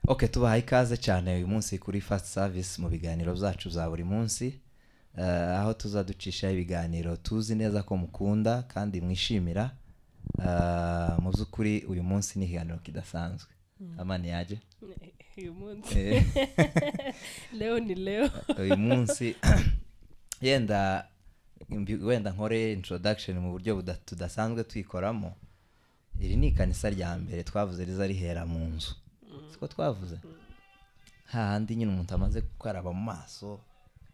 Okay, tubahaye ikaze cyane uyu munsi kuri Fast Service mu biganiro byacu za buri munsi, aho tuzaducisha ibiganiro tuzi neza ko mukunda kandi mwishimira. Mu by'ukuri uyu munsi ni ikiganiro kidasanzwe. Amani yaje uyu munsi leo ni leo uyu munsi wenda nkore introduction mu buryo tudasanzwe twikoramo. Iri ni kanisa rya mbere twavuze riza rihera mu nzu, siko twavuze hahandi nyine umuntu amaze gukaraba mu maso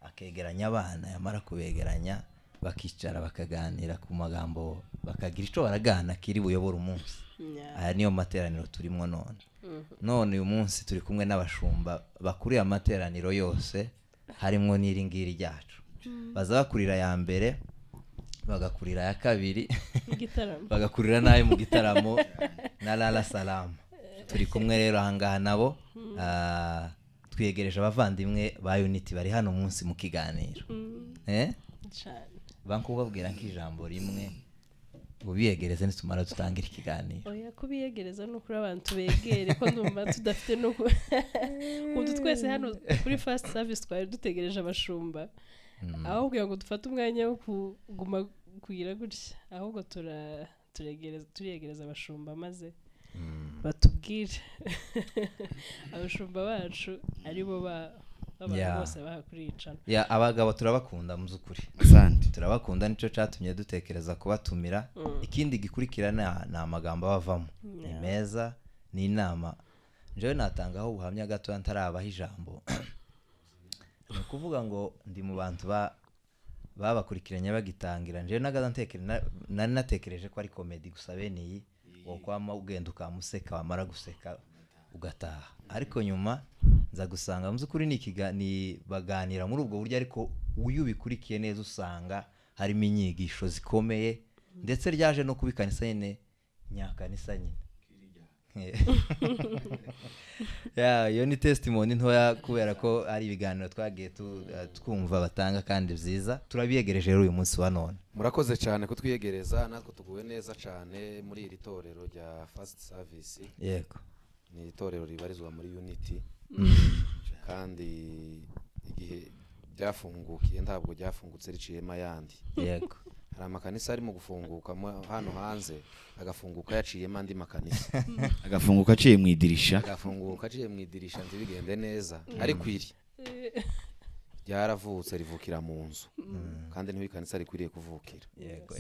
akegeranya abana, yamara kubegeranya bakicara bakaganira ku magambo, bakagira icyo baragana kiri buyobora umunsi. Aya niyo materaniro turimo none uyu munsi turi kumwe n'abashumba bakuriye amateraniro yose, harimo n'iringiri ryacu. Baza bakurira ya mbere, bagakurira ya kabiri, bagakurira nayo mu gitaramo na Lala Salama. Turi kumwe rero ahangaha nabo, twiyegereje abavandimwe ba Unity bari hano munsi mu kiganiro. Bankubabwira nk'ijambo rimwe ubiyegereze nitumara dutangira ikiganiro. Oya kubiyegereza no kuri abantu begere ko ndumva tudafite no kundi twese hano kuri Fast Service twari dutegereje abashumba. Ahubwo ngo dufate umwanya wo kuguma kugira gutya, ahubwo turiyegereza abashumba maze batubwire abashumba bacu aribo abantu bose bahakuricana. Abagabo turabakunda mu by'ukuri, turabakunda, nico catumye dutekereza kubatumira. Ikindi gikurikirana ni amagambo bavamo, ni meza, ni inama. Njewe natangaho ubuhamya gato ntarabaho ijambo. Ni ukuvuga ngo ndi mu bantu babakurikiranye bagitangira. Njewe nari natekereje ko ari comedy gusa bene iyi wo kwama ugenda ukamuseka, wamara guseka ugataha. Ariko nyuma nza gusanga mu by'ukuri ni baganira muri ubwo buryo, ariko uyu bikurikiye neza usanga harimo inyigisho zikomeye, ndetse ryaje no kubikanisa nyine nyakanisa nyine. Iyo ni testimony ntoya kubera ko ari ibiganiro twagiye twumva batanga kandi byiza. Turabiyegereje rero uyu munsi wa none. Murakoze cyane kutwiyegereza, natwe tuguwe neza cyane muri iri torero rya Fast Service. Yego, ni itorero ribarizwa muri Unity. Kandi igihe byafungukiye ntabwo byafungutse riciyemo ayandi. Yego, hari amakanisa arimo gufunguka hano hanze, agafunguka yaciyemo andi makanisa. Agafunguka aciye mu idirisha, agafunguka aciye mu idirisha ntibigende neza. Ariko iri ryaravutse rivukira mu nzu, kandi niho ikanisa rikwiriye kuvukira.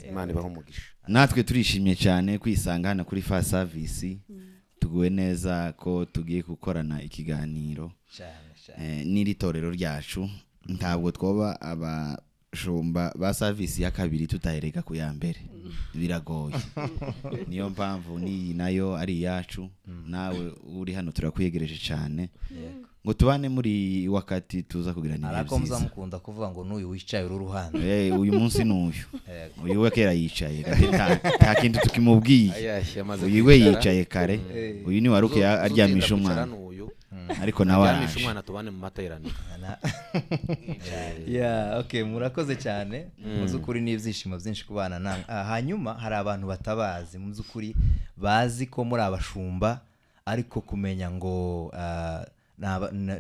Imana ibaho umugisha. Natwe turishimye cyane kwisanga hano kuri Fast Service. Tuguwe neza ko tugiye gukorana ikiganiro n'iri torero ryacu. Ntabwo twoba abashumba ba service ya kabiri tutahereka ku ya mbere, biragoye. Niyo mpamvu ni nayo ari yacu. Nawe uri hano turakwiyegereje cyane ngo tubane muri wakati tuza kugira ni byiza. Arakomza mukunda kuvuga ngo n'uyu wicaye uruhande. Uyu munsi uyu we kera yicaye, nta kintu tukimubwiye. Uyu we yicaye kare, uyu ni waruke aryamisha umwana, ariko nawe aryamisha umwana tubane mu materaniro. Okay, murakoze cyane. Mu by'ukuri ni ibyishimo byinshi kubana namwe. Hanyuma hari abantu batabazi mu by'ukuri, bazi ko muri abashumba, ariko kumenya ngo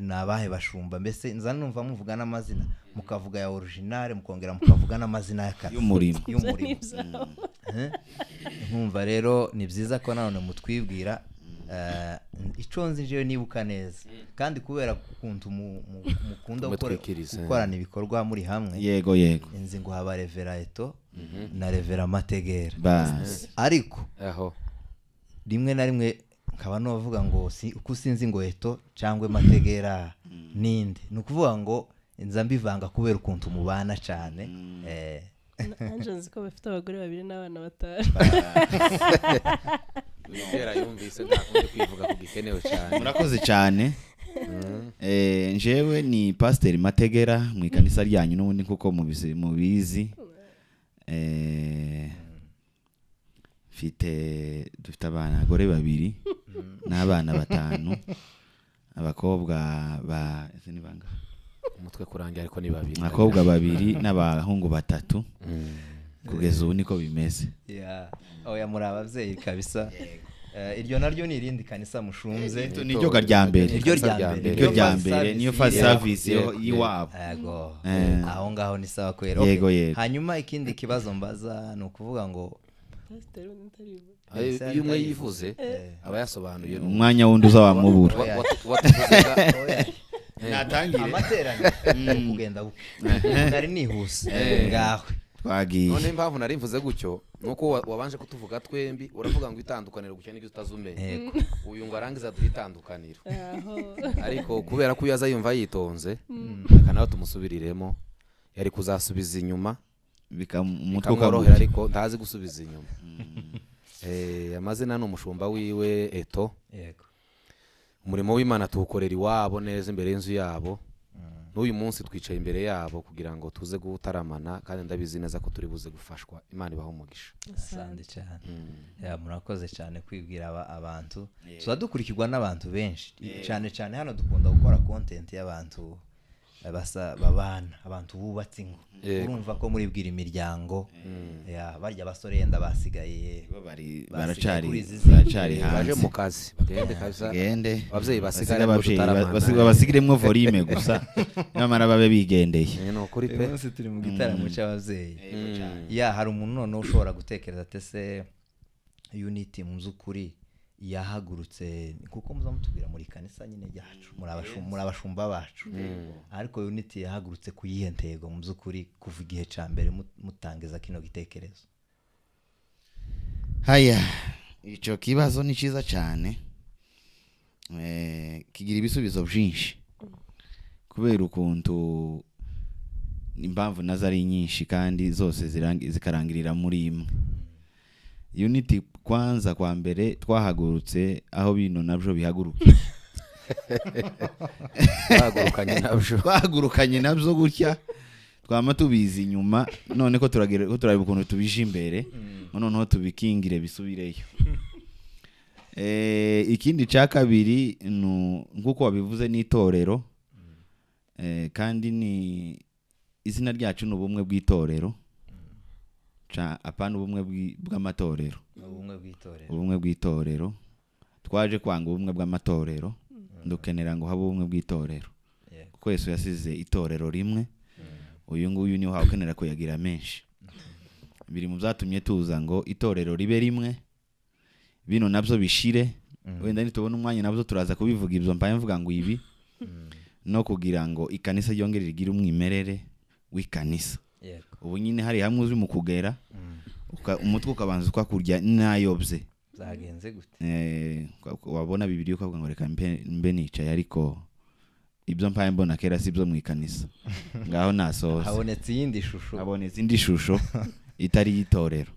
nabahe bashumba. Mbese nza numva muvuga n'amazina, mukavuga ya original, mukongera mukavuga n'amazina y'akazi y'umurimo. Nkumva rero ni byiza ko none mutwibwira icyo nzi njewe nibuka neza, kandi kubera kuntu mukunda gukorana ibikorwa muri hamwe. Yego inzi ngo haba Revera Eto na Revera Mategera. Ariko rimwe na rimwe nkaba novuga ngo uko sinzi ngo Eto cyangwa Mategera ninde. Ni ukuvuga ngo nza mbivanga kubera ukuntu mubana cyane. Anje nzi ko bafite abagore babiri n'abana batanu. Revera yumvise ntakunze kwivuga ku gikenewe cyane. Murakoze cyane. Njewe ni Pastor Mategera mu ikanisa ryanyu n'ubundi kuko mubizi. Dufite abagore babiri n'abana batanu, abakobwa ese ni banga umutwe kurangira, ariko ni babiri. Abakobwa babiri n'abahungu batatu. Kugeza ubu niko bimeze. Oya muri abavyeyi kabisa. iryo naryo ni irindi kanisa mushunze niryo rya mbere iryo rya mbere niryo rya mbere niyo first service y'iwabo yego aho ngaho ni sawa kwera yego yego. hanyuma ikindi kibazo mbaza ni ukuvuga ngo Pasiteri undi utaribuka. iyo umwe yivuze aba yasobanuye umwanya wundi uza wamubura natangira amateraniro kugenda nari nihuse ngaho twagiye none impamvu nari mvuze gutyo nuko wabanje kutuvuga twembi uravuga ngo itandukaniro gutya n'ibyo utazumenya uyu ngo arangiza duhe itandukaniro ariko kubera ko uyaza yumva yitonze reka nawe tumusubiriremo yari kuzasubiza inyuma bikamworohera ariko ntazi gusubiza inyuma amazina ni umushumba wiwe Eto yego umurimo w'Imana tuwukorera iwabo neza imbere y'inzu yabo n'uyu munsi twicaye imbere yabo kugira ngo tuze gutaramana kandi ndabizi neza ko turi buze gufashwa Imana ibaho umugisha asante cyane murakoze cyane kwibwira abantu tuza dukurikirwa n'abantu benshi cyane cyane hano dukunda gukora content y'abantu babana abantu bubatse ingo urumva ko muri bwira imiryango barya basore yenda basigaye baracari baje mu kazi bagende kaza gende abavyeyi basigiremwo volume gusa nyamara babe bigendeye no kuri pe umunsi turi mu gitaramo cy'abavyeyi hari umuntu none ushobora gutekereza tese Unity mu zukuri yahagurutse kuko muzamutubwira muri kanisa nyine ryacu muri abashumba bacu ariko Unity yahagurutse kuyihe ntego mu zukuri kuva igihe ca mbere mutangiza kino gitekerezo haya ico kibazo ni ciza cyane kigira ibisubizo byinshi kubera ukuntu impamvu nazo ari nyinshi kandi zose zikarangirira muri imwe Unity kwanza kwa mbere twahagurutse aho bino nabyo bihaguruka twahagurukanye nabyo gutya twama tubizi inyuma none ko turareba ukuntu tubije imbere noneho tubikingire bisubireyo ikindi cya kabiri nk'uko wabivuze n'itorero kandi ni izina ryacu ni ubumwe bw'itorero apana ubumwe bw'amatorero ubumwe bw'itorero twaje kwanga ubumwe bw'amatorero dukenera ngo habe ubumwe bw'itorero kuko Yesu yasize itorero rimwe uyu nguyu niho hakenera kuyagira menshi biri mu byatumye tuza ngo itorero ribe rimwe bino nabyo bishire wenda nitubona umwanya nabyo turaza kubivuga ibyo mpaye mvuga ngo ibi no kugira ngo ikanisa ryongere rigire umwimerere w'ikanisa ubu nyine hari hamwe uzi mu kugera umutwe ukabanza ukakurya nayobye zagenze gute wabona Bibiliya ukavuga ngo reka mbe nicaye ariko ibyo mpaye mbona kera si byo mu ikanisa ngaho nasohoze habonetse indi shusho itari yitorero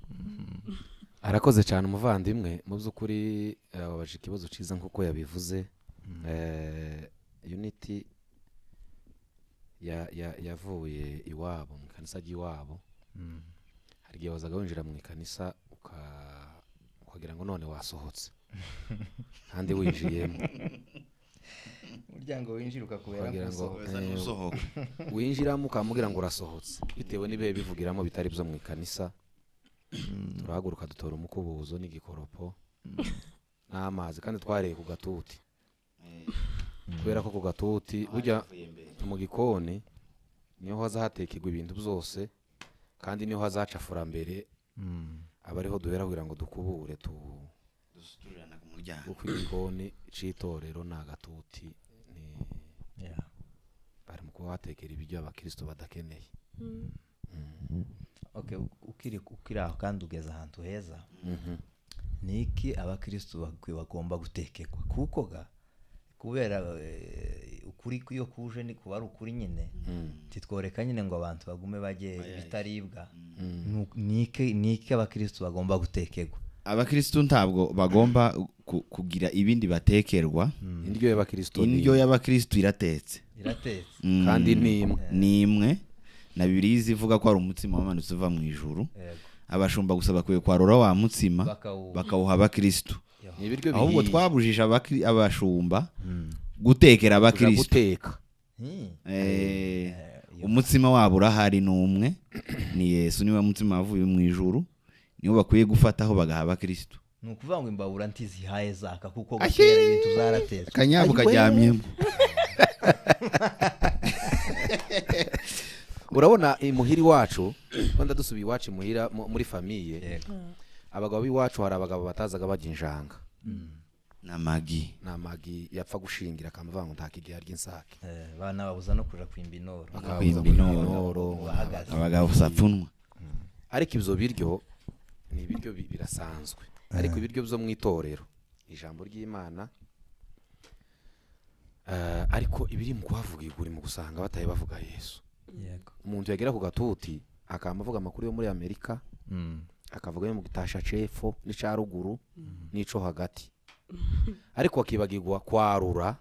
arakoze cyane umuvandimwe mu by'ukuri wabaje ikibazo cyiza nk'uko yabivuze Unity yavuye iwabo mu kanisa ry'iwabo hari igihe wazaga winjira mu ikanisa ukagira ngo none wasohotse kandi winjiyemo umuryango winjira ukakubera gusohoka winjiramo ukamubwira ngo urasohotse bitewe n'ibihe bivugiramo bitari byo mu ikanisa turahaguruka dutora umukubuzo n'igikoropo n'amazi kandi twareye ku gatuti kubera ko ku gatuti burya mu gikoni niho haza hatekegwa ibintu byose kandi niho hazacafura mbere abariho duhera kugira ngo dukubure dusuturana ku muryango kuko igikoni c'itorero na gatuti ni bari mu kuba hatekera ibiryo abakristo badakeneye okay ukiri aho kandi ugeze ahantu heza niki abakristo bagomba gutekekwa kuko kubera ukuri iyo kuje ni kuba ari ukuri nyine titworeka nyine ngo abantu bagume baje bitaribwa niki abakristo bagomba gutekegwa abakristo ntabwo bagomba kugira ibindi batekerwa indyo y'abakristo iratetse kandi ni imwe na Bibiliya ivuga ko ari umutsima wamanutse uva mu ijuru abashumba gusa bakwiye kwarura wa mutsima bakawuha abakristo ahubwo twabujije abashumba gutekera abakristo umutsima wabo urahari n'umwe ni Yesu niwe mutsima wavuye mu ijuru niwo bakwiye gufataho bagaha abakristo ni ukuvuga ngo imbabura ntizihaye zaka kuko gutera ibintu zaratetswe akanyabu karyamyemo. urabona imuhiri wacu wenda dusubiye iwacu imuhira muri famiye abagabo b'iwacu hari abagabo batazaga bajya injanga n'amagi yapfa gushingira akamuvuga ngo ntakigihe arya insake bana babuza no kuja kwimba inoro abagabo sapfunwa. ariko ibyo biryo ni ibiryo birasanzwe ariko ibiryo byo mu itorero ijambo ry'Imana ariko ibiri mu kuhavuga iguri mu gusanga bataye bavuga Yesu. Umuntu yagera ku gatuti akamuvuga amakuru yo muri Amerika akavuga yo mu gitasha cefo n'ica ruguru n'ico hagati ariko akibagirwa kwarura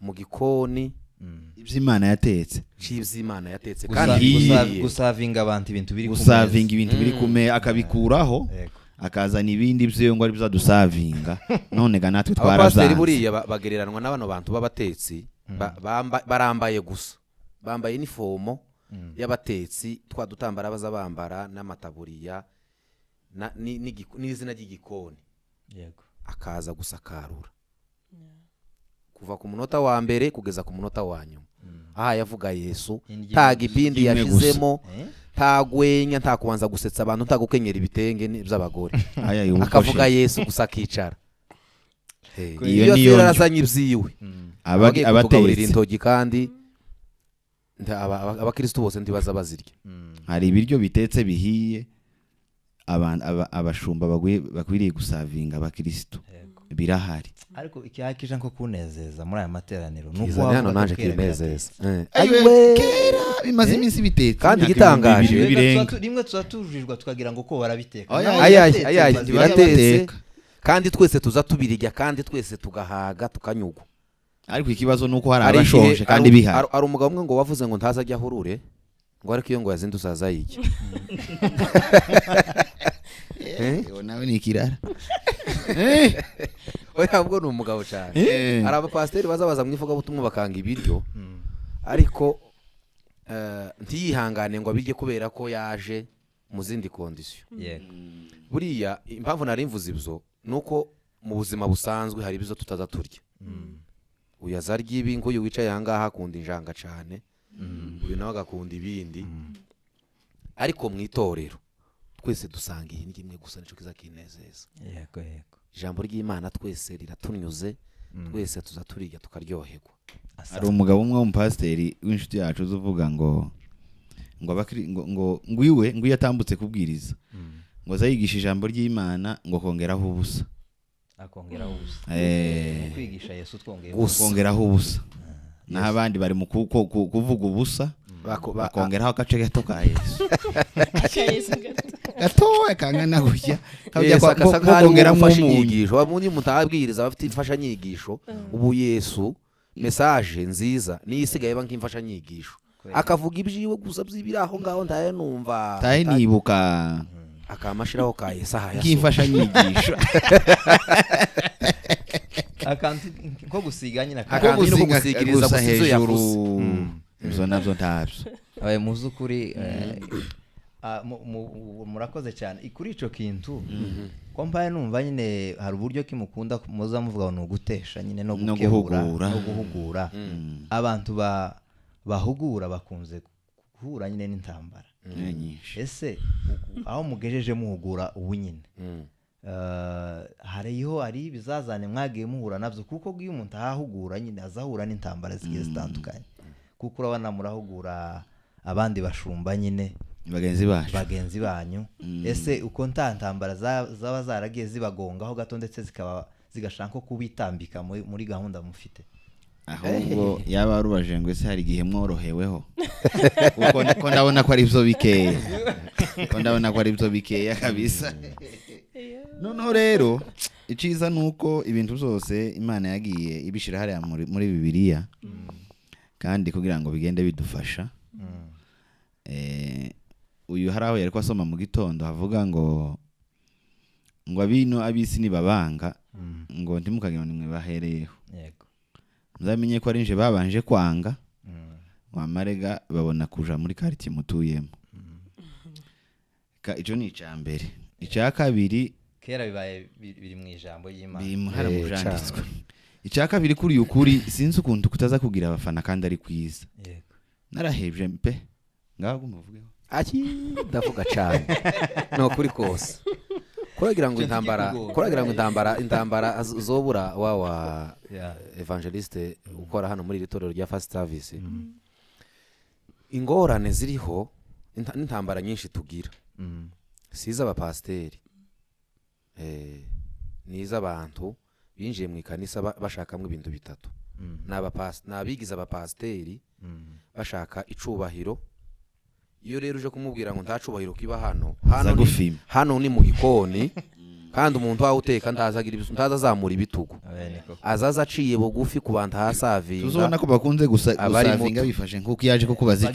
mu gikoni iby'Imana yatetse cy'ivy'Imana yatetse kandi gusavinga abantu ibintu biri gusavinga ibintu biri kume akabikuraho akazana ibindi byo ngo ari bizadusavinga none ga natwe twarazanze. Abapasteri buriya bagereranwa n'abano bantu b'abatetsi barambaye gusa bambaye uniformo y'abatetsi twadutambara baza bambara n'amataburiya n'izina ry'igikoni yego akaza gusakarura kuva ku munota wa mbere kugeza ku munota wa nyuma aha yavuga Yesu nta gipindi yashizemo nta gwenya nta kubanza gusetsa abantu nta gukenyera ibitenge by'abagore akavuga Yesu gusa akicara iyo niyo yarazanye ibyiwe abatetsi intogi kandi abakristo bose ndibaza bazirya. Hari ibiryo bitetse bihiye abashumba bakwiriye gusavinga abakristo birahari ariko ikihakije nko kunezeza muri aya materaniro nuko hano nanje kinezeza kera bimaze iminsi bitetse kandi gitangaje rimwe tuzatujijwa tukagira ngo ko barabiteka biratetse kandi twese tuzatubirijya kandi twese tugahaga tukanyugwa ariko ikibazo nuko hari abashonje kandi bihari. Ari umugabo umwe ngo wavuze ngo ntazajya hurure ngo ariko iyo ngo yazindutse azayijya nawe ni ikirara oya bwo ni umugabo cyane. Hari abapasteri baza mu ivugabutumwa bakanga ibiryo ariko ntiyihangane ngo abirye kubera ko yaje mu zindi kondisiyo. Buriya impamvu nari mvuze ibyo nuko mu buzima busanzwe hari ibizo tutaza turya uyazarya ibi ngo uyu wicaye ahangaha akunda injanga cyane uyu nawe agakunda ibindi ariko mu itorero twese dusanga iyi ngimwe gusa nico kiza kinezeza. Yego ijambo ry'Imana twese riratunyuze twese tuzaturiga tukaryoherwa. Hari umugabo umwe w'umupasteri w'inshuti yacu uvuga ngo iwe ngo yatambutse kubwiriza ngo zayigisha ijambo ry'Imana ngo kongeraho ubusa kwigisha Yesu twongeraho ubusa naho abandi bari mu kuvuga ubusa bakongeraho agace gato ka Yesu gatoya kangana gutya kongeramo inyigisho bamundi mutabwiriza bafite imfasha nyigisho ubu Yesu message nziza ni isigaye banki imfasha nyigisho akavuga ibyiwe gusa by'ibiraho ngaho ndaye numva taye nibuka akamashiraho ka Yesu aha imfasha nyigisho akanti ko gusiga nyina akanti no gusigiriza gusizo hejuru izo navyo ntabyo abaye muzukuri murakoze cyane kuri ico kintu ko mbaye numva nyine hari uburyo kimukunda muza muvuga no gutesha nyine no guhugura abantu bahugura bakunze guhura nyine n'intambara ese aho mugejeje muhugura ubu nyine hari bizazane mwagiye muhura navyo kuko giye umuntu ahahugura nyine azahura n'intambara zigiye zitandukanye kuko urabona murahugura abandi bashumba nyine bagenzi banyu ese uko ntantambara zaba zaragiye zibagongaho gato ndetse zikaba zigashaka kubitambika muri gahunda mufite ahubwo yaba rubaje ngo ese hari gihe mworoheweho uko ndabona ko ari byo bikeya kabisa. Noneho rero iciza nuko ibintu byose Imana yagiye ibishira hariya muri Bibiliya kandi kugira ngo bigende bidufasha. Uyu haraho yari kwasoma mu gitondo havuga ngo abisi nibabanga ngo ntimukagira nimwe bahereyeho. Yego. Muzamenye ko ari nje babanje kwanga wamarega babona kuja muri quartier mutuyemo. Ico ni icambere. Icya kabiri kera bibaye biri mu ijambo y'Imana bimuhara mu byanditswe. Icya kabiri kuri ukuri sinzi ukuntu kutaza kugira abafana kandi ari kwiza. yego Narahebje mpe ngaho muvugeho. ndavuga cyane no kuri kose kuragira ngo intambara zobura wawa evangeliste ukora hano muri itorero rya First Service. Ingorane ziriho n'intambara nyinshi tugira siza abapasteri niza abantu binjiye mu ikanisa bashakamo ibintu bitatu. Nabigiza abapasteri bashaka icubahiro. Iyo rero uje kumubwira ngo ntacubahiro kiba hano ni mu gikoni kandi umuntu wawuteka ntazazamura ibitugu azaza aciye bugufi ku bantu hasavinga. Tuzobona ko bakunze gusavinga bifashe nkuko yaje ko kubaza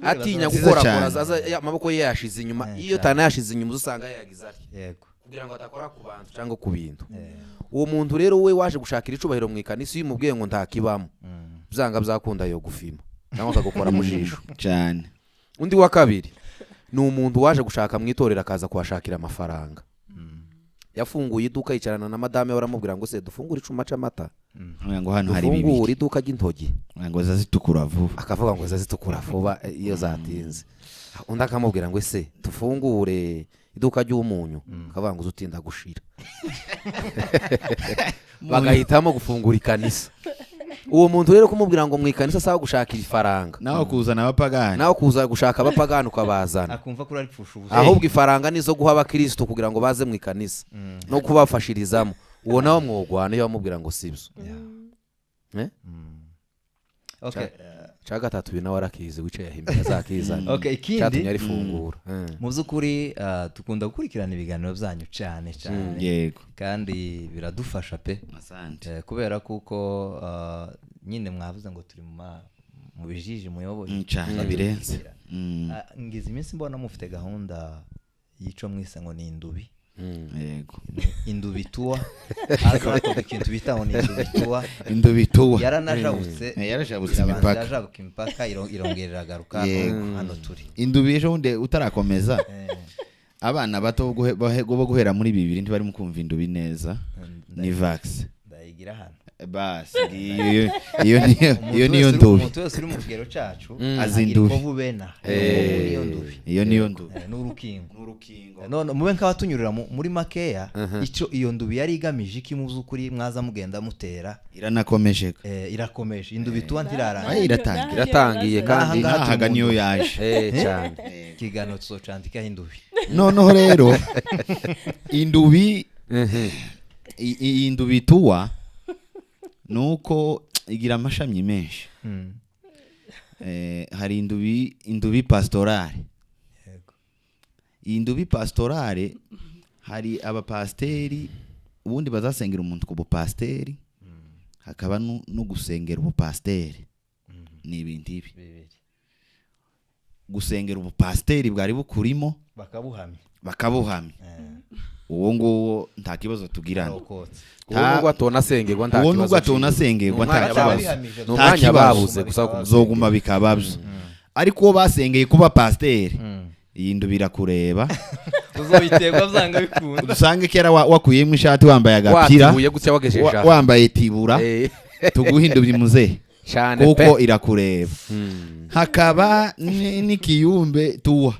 atinya gukora amaboko ye yashize inyuma. Iyo tanayashize inyuma usanga yagize ati yego kugira ngo atakora ku bantu cyangwa ku bintu. Uwo muntu rero we waje gushakira icubahiro mu ikanisa iyo umubwiye ngo ntakibamo byanga byakunda yo gufima cyangwa akagukora mu jisho cyane. Undi wa kabiri ni umuntu waje gushaka mu itorero akaza kuhashakira amafaranga. Yafunguye iduka yicarana na madame baramubwira ngo se dufungure icuma c'amata ngo hano hari bibi. Dufungure iduka ry'intogi ngo zazitukura vuba. Akavuga ngo zazitukura vuba iyo zatinze. Undi akamubwira ngo se dufungure iduka ry'umunyu akavuga ngo uzutinda gushira. Bagahitamo gufungura ikanisa. Uwo muntu rero kumubwira ngo mu ikanisa sawa gushakira ifaranga naho kuzana abapagani naho kuza gushaka abapagani ukabazana akumva ko ari pfusha ubusa. ahubwo ifaranga nizo guha abakristo kugira ngo baze mu ikanisa no kubafashirizamo. Uwo nawo mwogwana iyo bamubwira ngo sibyo. Okay cha gatatu binawe arakize wicaye himbere zakizana. Okay ikindi cyatumye arifungura. mu by'ukuri dukunda gukurikirana ibiganiro byanyu cyane yego kandi biradufasha pe. asante kubera kuko nyine mwavuze ngo turi mu bijiji muyoboye cyane birenze. ngize iminsi mbona mufite gahunda yico mwise ngo ni indubi. yego indubi tuwa azakoze ikintu bitaho ni indubi tuwa yaranajabutse imipaka yajabuka imipaka irongerera garuka hano turi. indubi ejo nde utarakomeza abana bato bo guhera muri 2 ntibari mu kumva indubi neza ni vax ndayigira hano basi iyo niyo ndubi. umuntu wese uri mu kigero cyacu azindubi iyo niyo ndubi n'urukingo none mube nk'abatunyurira muri makeya icyo iyo ndubi yari igamije iki mu by'ukuri mwaza mugenda mutera iranakomeje irakomeje indubi tuwa ntirarangiye iratangiye kandi haga niyo yaje cyane kigano tuzocandikaho indubi. noneho rero indubi indubi tuwa nuko igira amashami menshi. hari indubi pastorale. indubi pastorale hari abapasteri ubundi bazasengera umuntu ku bupasteri hakaba no gusengera ubupasteri. ni ibintu ibi gusengera ubupasteri bwari bukurimo bakabuhamya uwo nguwo nta kibazo tugirana. uwo nubwo atonasengerwa nta kibazo. uwo nubwo atonasengerwa nta kibazo. nta kibazo gusa zoguma bikababyo. ariko uwo basengeye kuba pasteri iyi ndu birakureba uzoyiterwa byanga bikunda. dusange kera wakuyemo ishati wambaye agapira wambaye tibura tuguhindura muzehe kuko irakureba. hakaba n'ikiyumbe tuwa.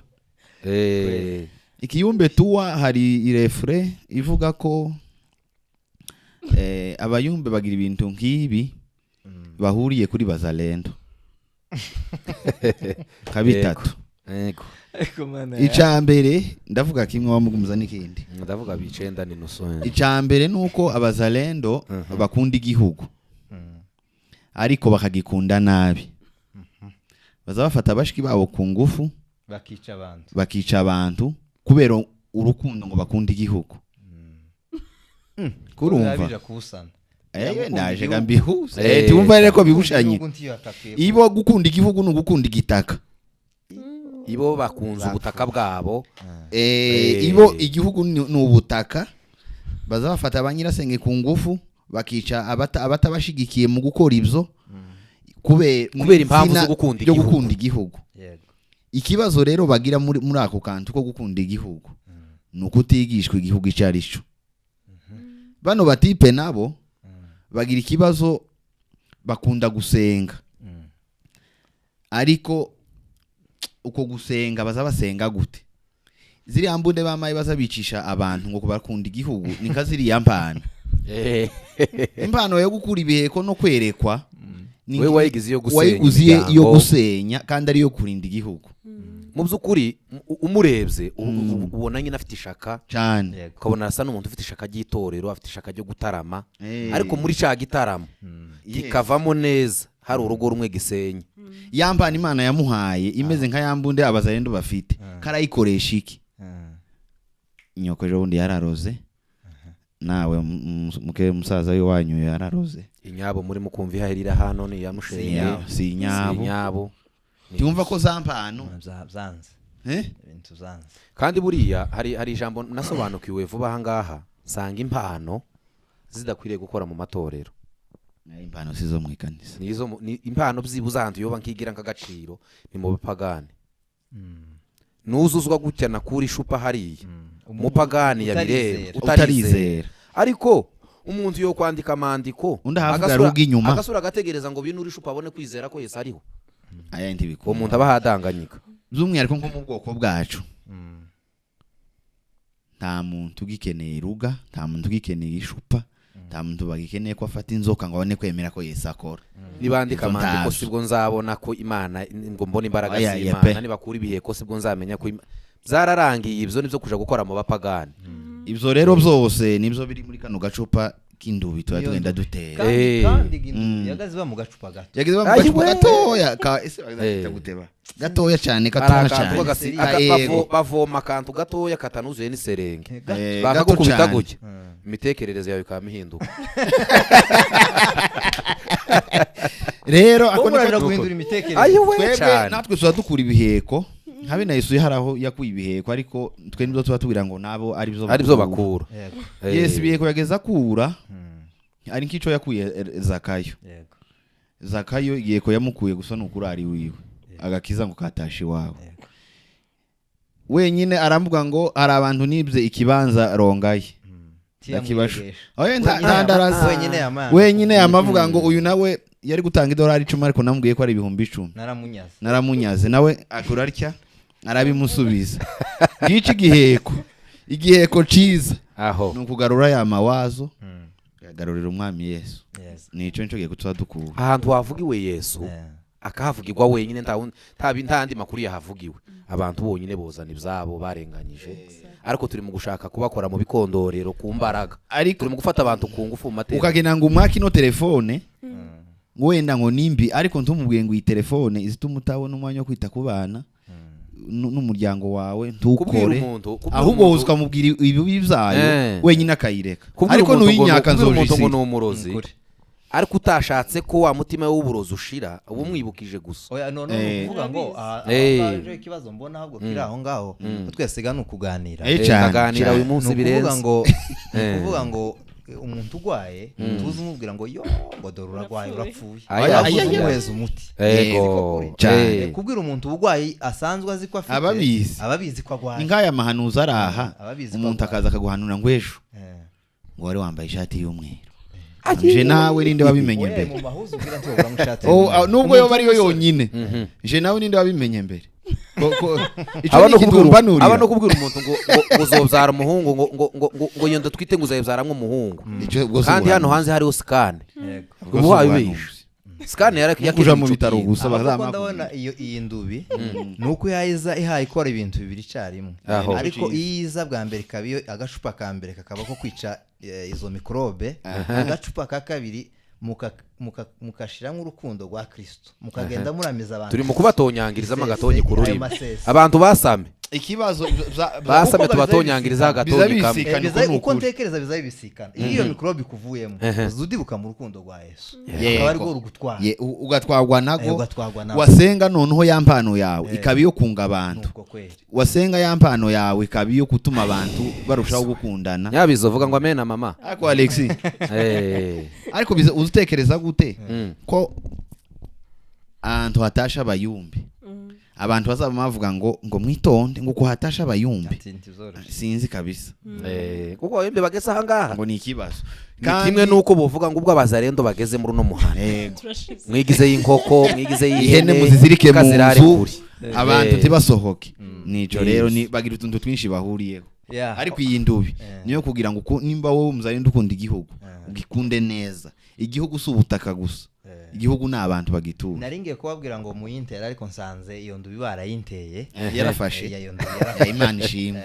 ikiyumbe tuwa hari irefure ivuga ko abayumbe bagira ibintu nk'ibi bahuriye kuri bazalendo kabitatu. icambere ndavuga kimwe wamugumuza n'ikindi ndavuga bicenda ni nuso. icambere nuko abazalendo bakunda igihugu ariko bakagikunda nabi. bazabafata abashiki babo ku ngufu bakica abantu kubera urukundo ngo bakunda igihugu. kurumva ndaje gambihuza tumva rero ko bibushanye. ibo gukunda igihugu no gukunda igitaka. ibo bakunze ubutaka bwabo. ibo igihugu ni ubutaka. bazabafata abanyirasenge ku ngufu bakica abatabashigikiye mu gukora ibyo kubera impamvu zo gukunda igihugu. ikibazo rero bagira muri ako kantu ko gukunda igihugu nuko utigishwa igihugu icyo ari cyo. Bano batipe nabo bagira ikibazo, bakunda gusenga ariko uko gusenga baza basenga gute? Ziriya mbunde bamaye baza bicisha abantu ngo bakunda igihugu nika ziriya mpano. Impano yo gukura ibiheko no kwerekwa we wayiguze iyo gusenya kandi ari yo kurinda igihugu. Mu by'ukuri umurebye ubona nyine afite ishaka cyane, ukabona asa n'umuntu ufite ishaka ry'itorero, afite ishaka ryo gutarama, ariko muri cya gitaramo gikavamo neza hari urugo rumwe gisenye. Yampana Imana yamuhaye imeze nka yambunde abazarendo bafite, karayikoresha iki? Nyoko ejo bundi yararoze, nawe musaza we wanyu yararoze. Inyabo muri mukumva ihahirira hano ni yamushenya, si inyabo. Tumva ko zampano zanze ibintu zanze. Kandi buriya hari ijambo nasobanukiwe vuba aha ngaha, sanga impano zidakwiriye gukora mu matorero. Impano sizo mu ikanisa, ni impano byibuzantu yoba nkigira nk'agaciro ni mu bapagani. Nuzuzwa gutya nakuri shupa hariya umupagani yabireba utarizera, ariko umuntu yo kwandika amandiko agasura agategereza ngo binuri shupa abone kwizera ko Yesu ariho. Aya ndibiko umuntu abahadanganyika by'umwihariko nko mu bwoko bwacu. Nta muntu ugikeneye ruga, nta muntu ugikeneye ishupa, nta muntu bagikeneye ko afata inzoka ngo abone kwemera ko Yesu akora. Nibandika amandiko sibwo nzabona ko Imana ngo mbone imbaraga z'Imana, nibakura ibiheko sibwo nzamenya ko byararangiye. Ibyo nibyo kuja gukora mu bapagani. Ibyo rero byose nibyo biri muri kano gacupa k'indubi tugenda dutera. Kandi yagaze ba mu gacupa gato, yagaze ba mu gacupa gatoya ka ese bagahita guteba gatoya cyane, katona cyane, bavoma akantu gatoya katanuzuye n'iserenge, bakagukubita gutya imitekerereze yawe kamihinduka. Rero akonera guhindura imitekerereze. Twebwe natwe tuba dukura ibiheko, habe na Yesu haraho yakuye ibiheko, ariko twe nibyo tuba tubira ngo nabo ari byo bakura. Yesu ibiheko yageza kura ari nkico yakuye Zakayo. Zakayo igiheko yamukuye gusa n'ukurari wiwe agakiza ngo katashi wawe wenyine. Aravuga ngo hari abantu nibye ikibanza rongaye yakibasha oye ntandaraza wenyine yamavuga ngo uyu nawe yari gutanga $10 ariko namubwiye ko ari $10,000 naramunyaze nawe akurarya arabimusubiza. Gici igiheko ciza aho nukugarura ya mawazo yagarurira umwami Yesu. Nico nco giye gutwa dukura ahantu wavugiwe Yesu akahavugirwa wenyine ntandi makuru yahavugiwe. Abantu bonyine bozana ibyabo barenganyije, ariko turi mu gushaka kubakora mu bikondorero ku mbaraga, turi mu gufata abantu ku ngufu mu mateka. Ukagena ngo umwaki no telefone wenda ngo nimbi, ariko ntumubwiye ngo iyi telefone izituma utabona umwanya wo kwita ku bana n'umuryango wawe ntukore, ahubwo ukamubwira ibi byayo wenyine akayireka. Ariko nuyinyaka nzojisi ariko utashatse ko wa mutima w'uburozi ushira ubu mwibukije gusa. Oya none kuvuga ngo aje ikibazo mbona ahubwo kiri aho ngaho twese nukuganira. Kaganira uyu munsi birenze. Kuvuga ngo umuntu ugwaye tuzi umubwira ngo yo ngo dore uragwaye urapfuye. Ayaweza umuti. Ego. Kubwira umuntu ugwaye asanzwe azi ko afite ababizi ko agwaye. Inkaya mahanuza araha umuntu akaza akaguhanura ngo ejo ngo wari wambaye ishati y'umweru. Je nawe ninde wabimenye mbere? Nubwo yo bari yo yonyine. Je nawe ninde wabimenye mbere? Aba no kubwira umuntu ngo uzobyara umuhungu ngo yenda twite ngo uzabyara nk'umuhungu. Kandi hano hanze hari scan. Ubu wabibisha. Scan yakuja mu bitaro gusa bazama. Ndabona iyi ndubi nuko yayiza ihaye ikora ibintu bibiri cyarimwe. Ariko iyiza bwa mbere kabiyo agashupa ka mbere kakaba ko kwica izo mikrobe, agacupa ka kabiri mukashiramo urukundo rwa Kristo, mukagenda muramiza abantu. Turi mu kubatonyangiriza amagatoni ku rurimi abantu basame ikibazo basame tubatonyangiriza agatoni kamwe uko ntekereza bizabisikana. Iyo mikrobe kuvuyemo uzudibuka mu rukundo rwa Yesu, akaba ari go rugutwara ugatwagwa nago. Wasenga noneho yampano yawe ikabiyo kunga abantu, wasenga yampano yawe ikabiyo kutuma abantu barushaho gukundana. Yabizovuga ngo amena mama ako Alexi. Ariko uzutekereza gute ko antu hatasha bayumbi abantu bazaba bavuga ngo mwitonde ngo kuhatasha abayumbe Ati ntizoroshye. sinzi kabisa kuko abayumbe bageze aha ngaha ngo ni ikibazo ni kimwe nuko buvuga ngo ubwo abazarendo bageze muri uno muhanda Yego. turashize mwigize y'inkoko mwigize ihene y'ihene muzizirike mu kazirare nzu kure. abantu tibasohoke nico Yes. rero bagira utuntu twinshi bahuriyeho Yeah. ariko iyi ndubi niyo kugira ngo nimba wowe muzarinde ukunda igihugu ugikunde neza igihugu si ubutaka gusa igihugu ni abantu bagitura nari ngiye kubabwira ngo muyintere ariko nsanze iyo ndubi barayinteye yarafashe iyo ndubi Imana ishimwe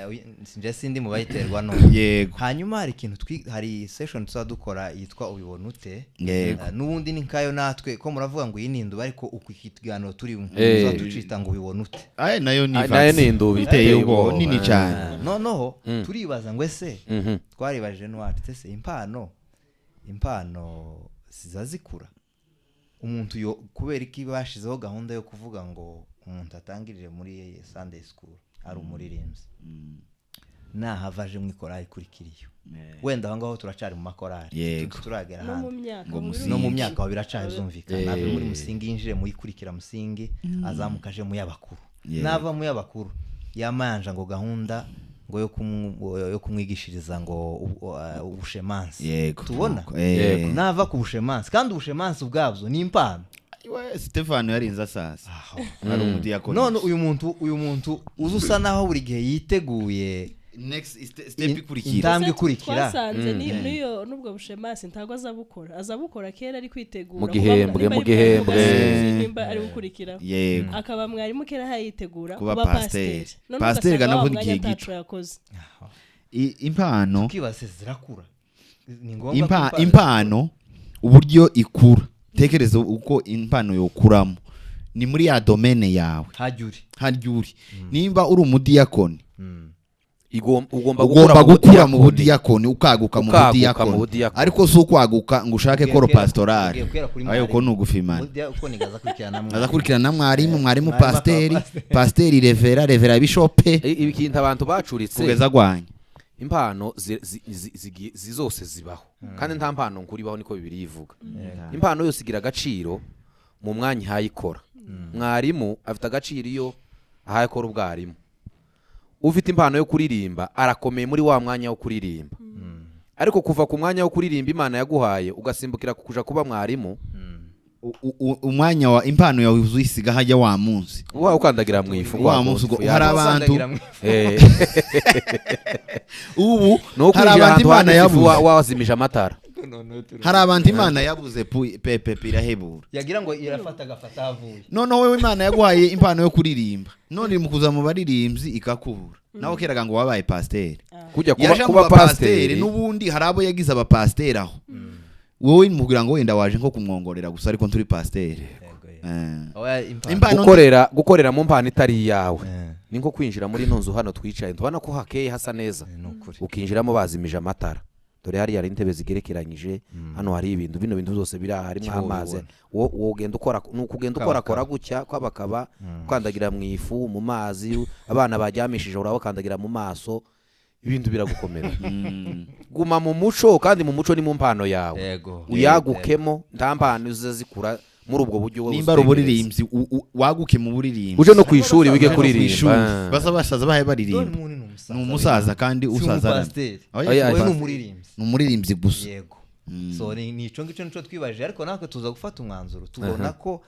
nje sindi mu bayiterwa none yego hanyuma hari ikintu hari session tuza dukora yitwa ubibona ute Yego. n'ubundi ni kayo natwe ko muravuga ngo iyi ni indubi ariko uku ikiganiro turi Eh. tucita ngo ubibona ute nayo ni nayo ni indubi iteye ubwoba nini cyane noneho turibaza ngo ese twaribajije n'uwacu ese impano ziza zikura umuntu yo kubera iki bashizeho gahunda yo kuvuga ngo umuntu atangirire muri Sunday school ari umuririmbyi nahavaje mu ikorari kurikiriyo wenda aho ngaho turacari mu makorari Yego. turagera no mu hanze myaka Ngo muri musingi. no mu myaka aho biracari zumvikana Eh. nave muri musingi yinjire muri kurikira musingi azamukaje mu y'abakuru Yego. nava mu y'abakuru yamanja ngo gahunda ngo yo kumwigishiriza ngo ubushemansi Yego. tubona Yego. nava ku bushemansi kandi ubushemansi ubwabyo ni impano Stefano yarinze asasa ari umudiyakoni none uyu muntu uzi usa naho buri gihe yiteguye next step ikurikira intambwe ikurikira twasanze niyo nubwo bushemasi ntago azabukora kera ari kwitegura Mu gihembwe, kuba mu gihembwe. nimba ari gukurikira yego akaba mwarimu kera hayitegura Kuba kuba pasiteri. pasiteri Pasiteri gana none vuga ugasanga igihe wa mwanya gito. ataco yakoze impano ukibaze zirakura ni ngombwa ko impano uburyo ikura tekereza uko impano yokuramo ni muri ya domene yawe harya uri nimba uri umudiyakoni ugomba gukura mu budiyakoni ukaguka mu budiyakoni ariko si ukwaguka ngo ushake koro pastorale ayo ko ni ugufimana azakurikirana mwarimu pasiteri revera bishope ibi kintu abantu bacuritse kugeza agwanya impano zose zibaho kandi nta mpano nkuribaho niko bibiri yivuga impano yose igira agaciro mu mwanya ihayikora mwarimu afite agaciro iyo ahayikora ubwarimu ufite impano yo kuririmba arakomeye muri wa mwanya wo kuririmba ariko kuva ku mwanya wo kuririmba Imana yaguhaye ugasimbukira kuja kuba mwarimu umwanya wa impano yawe uzisiga hajya wa munsi wa ukandagira mu ifu wa munsi hari abantu ubu hari abantu Imana yabuze wazimije amatara hari abantu Imana yabuze pepe irahebura yagira ngo irafata gafata havuye noneho wewe Imana yaguhaye impano yo kuririmba none mu kuza mu baririmbyi ikakubura nawe keraga ngo wabaye pasiteri kujya kuba pasiteri n'ubundi hari abo yagize abapasiteri aho wowe mugira ngo wenda waje nko kumwongorera gusa ariko turi pasiteri gukorera mu mpano itari iyawe ni nko kwinjira muri nzu hano twicaye tubona ko hakeye hasa neza ukinjiramo bazimije amatara dore hariya hari intebe zigerekeranyije hano hari ibintu bino bintu byose biri harimo amazi wowe ugenda ukora gutya kwabakaba ukandagira mu ifu mu mazi abana baryamishije urabakandagira mu maso ibintu biragukomera guma mu muco kandi mu muco ni mu mpano yawe uyagukemo nta mpano zikura muri ubwo buryo wowe nimba uburirimbyi waguke mu buririmbyi uje no kwishuri wige kuririmba basaza bahe baririmba ni umusaza kandi usaza ni umuririmbyi gusa yego so ni ico ngico nico twibaje ariko natwe tuza gufata umwanzuro tubona ko